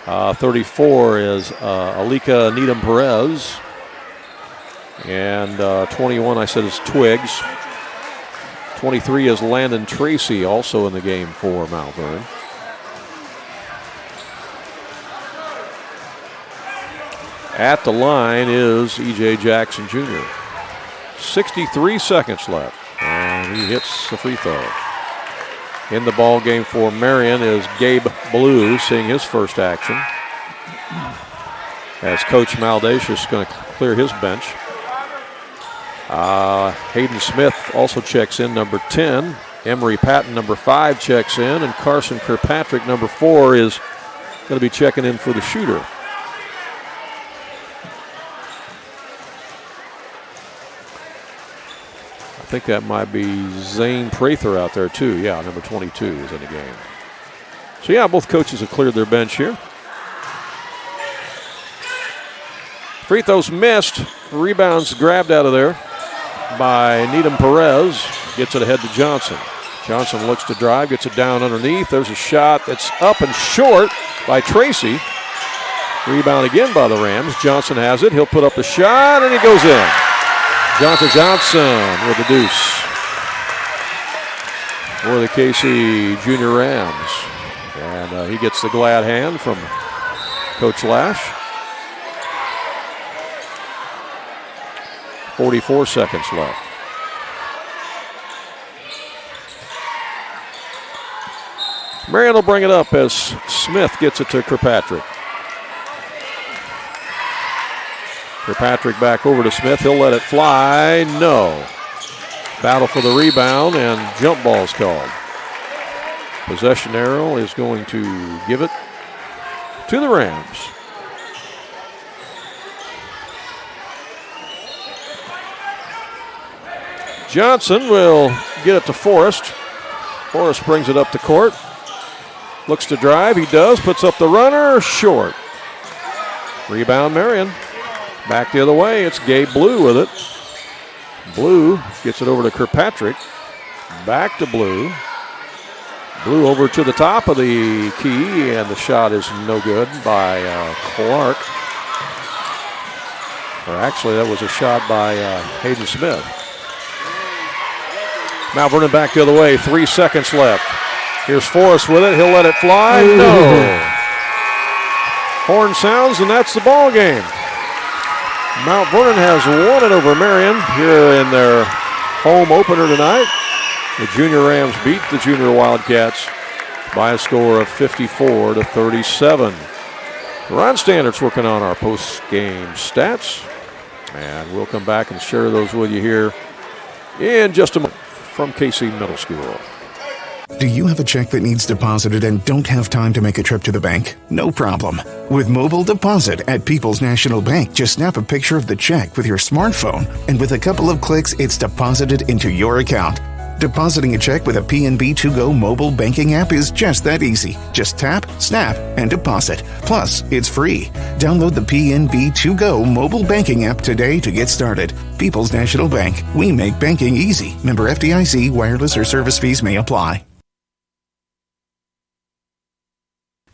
34 is Alika Needham-Perez. And 21, I said, is Twiggs. 23 is Landon Tracy, also in the game for Mount Vernon. At the line is E.J. Jackson Jr. 63 seconds left, and he hits the free throw. In the ball game for Marion is Gabe Blue, seeing his first action, as Coach Maldacious is going to clear his bench. Hayden Smith also checks in, number 10. Emery Patton, number 5, checks in, and Carson Kirkpatrick, number 4, is going to be checking in for the shooter. I think that might be Zane Prather out there too. Yeah, number 22 is in the game. So yeah, both coaches have cleared their bench here. Free throws missed. Rebounds grabbed out of there by Needham-Perez. Gets it ahead to Johnson. Johnson looks to drive, gets it down underneath. There's a shot that's up and short by Tracy. Rebound again by the Rams. Johnson has it. He'll put up the shot, and he goes in. Jonta Johnson with the deuce for the Casey Junior Rams. And he gets the glad hand from Coach Lash. 44 seconds left. Marion will bring it up as Smith gets it to Kirkpatrick. Kirkpatrick back over to Smith. He'll let it fly. No. Battle for the rebound, and jump ball's called. Possession arrow is going to give it to the Rams. Johnson will get it to Forrest. Forrest brings it up the court. Looks to drive. He does. Puts up the runner. Short. Rebound Marion. Back the other way. It's Gabe Blue with it. Blue gets it over to Kirkpatrick. Back to Blue. Blue over to the top of the key, and the shot is no good by Clark. Or actually, that was a shot by Hayden Smith. Mount Vernon back the other way. 3 seconds left. Here's Forrest with it. He'll let it fly. No. Horn sounds, and that's the ball game. Mount Vernon has won it over Marion here in their home opener tonight. The Junior Rams beat the Junior Wildcats by a score of 54-37. Ron Standard's working on our post-game stats, and we'll come back and share those with you here in just a moment from Casey Middle School. Do you have a check that needs deposited and don't have time to make a trip to the bank? No problem. With Mobile Deposit at People's National Bank, just snap a picture of the check with your smartphone, and with a couple of clicks, it's deposited into your account. Depositing a check with a PNB 2Go mobile banking app is just that easy. Just tap, snap, and deposit. Plus, it's free. Download the PNB 2Go mobile banking app today to get started. People's National Bank. We make banking easy. Member FDIC. Wireless or service fees may apply.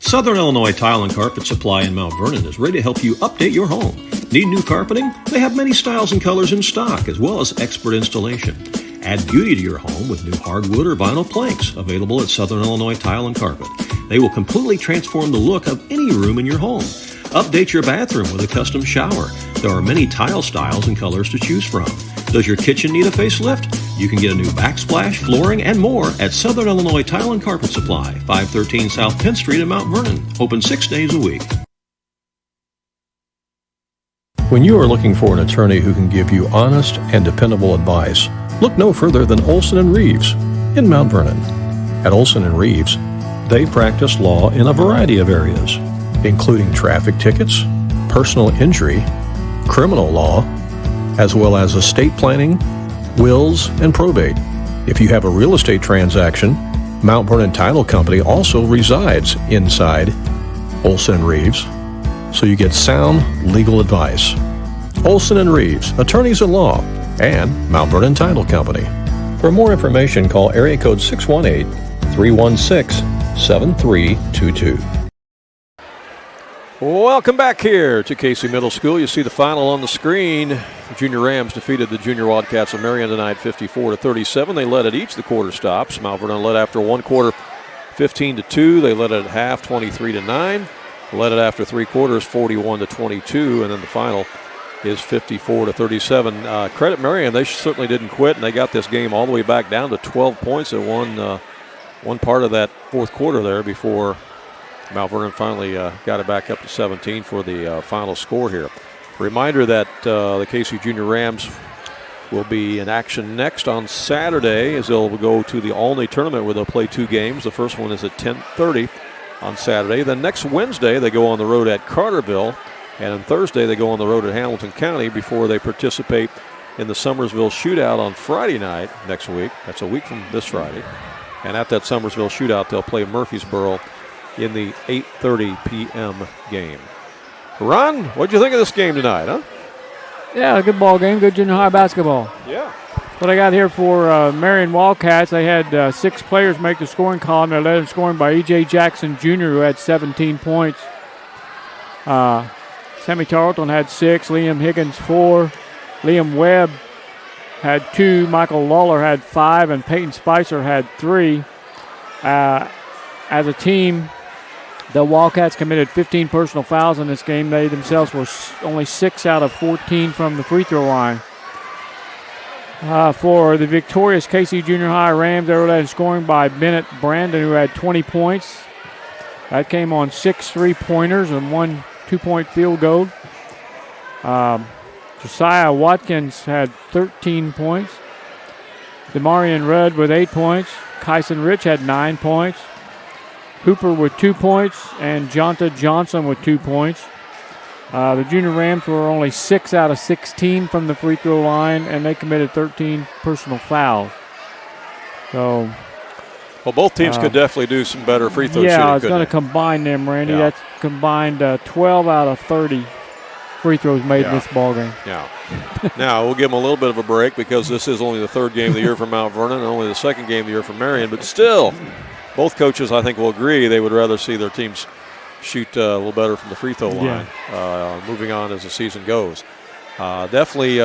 Southern Illinois Tile and Carpet Supply in Mount Vernon is ready to help you update your home. Need new carpeting? They have many styles and colors in stock, as well as expert installation. Add beauty to your home with new hardwood or vinyl planks available at Southern Illinois Tile and Carpet. They will completely transform the look of any room in your home. Update your bathroom with a custom shower. There are many tile styles and colors to choose from. Does your kitchen need a facelift? You can get a new backsplash, flooring, and more at Southern Illinois Tile and Carpet Supply, 513 South Penn Street in Mount Vernon. Open 6 days a week. When you are looking for an attorney who can give you honest and dependable advice, look no further than Olson & Reeves in Mount Vernon. At Olson & Reeves, they practice law in a variety of areas, including traffic tickets, personal injury, criminal law, as well as estate planning, wills, and probate. If you have a real estate transaction, Mount Vernon Title Company also resides inside Olson & Reeves, so you get sound legal advice. Olson & Reeves, attorneys in law, and Mount Vernon Title Company. For more information, call area code 618-316-7322. Welcome back here to Casey Middle School. You see the final on the screen. The Junior Rams defeated the Junior Wildcats of Marion tonight 54-37. They led at each of the quarter stops. Mount Vernon led after one quarter 15-2. They led at half 23-9. Led it after three quarters 41-22. And then the final is 54-37. Credit Marion, they certainly didn't quit, and they got this game all the way back down to 12 points at one part of that fourth quarter there before Mount Vernon finally got it back up to 17 for the final score here. Reminder that the Casey Junior Rams will be in action next on Saturday as they'll go to the Olney tournament where they'll play two games. The first one is at 10:30 on Saturday. Then next Wednesday they go on the road at Carterville, and on Thursday they go on the road at Hamilton County before they participate in the Summersville Shootout on Friday night next week. That's a week from this Friday. And at that Summersville Shootout they'll play Murfreesboro in the 8:30 p.m. game. Ron, what'd you think of this game tonight, huh? Yeah, good ball game, good junior high basketball. Yeah. What I got here for Marion Wildcats, they had 6 players make the scoring column. They led in scoring by E.J. Jackson Jr., who had 17 points. Sammy Tarleton had 6, Liam Higgins 4, Liam Webb had 2, Michael Lawler had 5, and Peyton Spicer had 3. As a team, the Wildcats committed 15 personal fouls in this game. They themselves were only 6 out of 14 from the free throw line. For the victorious Casey Junior High Rams, they were led in scoring by Bennett Brandon, who had 20 points. That came on 6 3-pointers and 1 2-point field goal. Josiah Watkins had 13 points. Demarion Rudd with 8 points. Kyson Rich had 9 points. Hooper with 2 points, and Jonta Johnson with 2 points. The Junior Rams were only 6 out of 16 from the free throw line, and they committed 13 personal fouls. So, well, both teams could definitely do some better free throw shooting. Yeah, I was going to combine them, Randy. Yeah. That's combined 12 out of 30 free throws made in this ball game. Yeah. Now, we'll give them a little bit of a break because this is only the third game of the year for Mount Vernon and only the second game of the year for Marion, but still, both coaches, I think, will agree they would rather see their teams shoot a little better from the free throw line moving on as the season goes. Definitely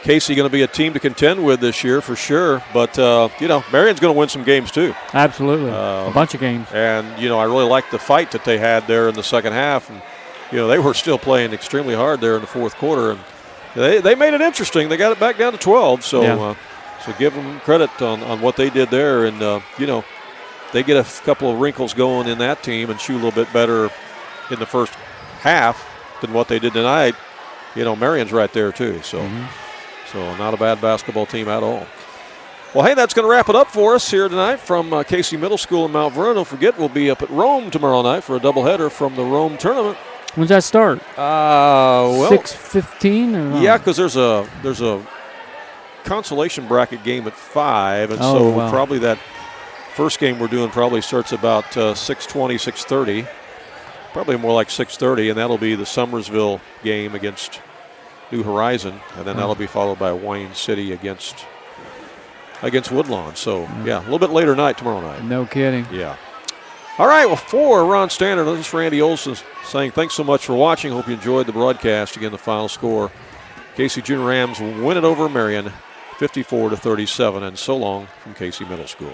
Casey going to be a team to contend with this year for sure. But, Marion's going to win some games too. Absolutely. A bunch of games. And, I really liked the fight that they had there in the second half. And, they were still playing extremely hard there in the fourth quarter. And they made it interesting. They got it back down to 12. So, so give them credit on what they did there. And, they get a couple of wrinkles going in that team and shoot a little bit better in the first half than what they did tonight. Marion's right there too. So, so not a bad basketball team at all. Well, hey, that's going to wrap it up for us here tonight from Casey Middle School in Mount Vernon. Don't forget, we'll be up at Rome tomorrow night for a doubleheader from the Rome tournament. When's that start? 6:15 or not? Yeah, because there's a consolation bracket game at 5, and probably that first game we're doing probably starts about 6:20, 6:30. Probably more like 6:30, and that'll be the Summersville game against New Horizon, and then that'll be followed by Wayne City against Woodlawn. So, a little bit later night tomorrow night. No kidding. Yeah. All right, well, for Ron Standard, this is Randy Olson saying thanks so much for watching. Hope you enjoyed the broadcast. Again, the final score, Casey Junior Rams win it over Marion 54-37, and so long from Casey Middle School.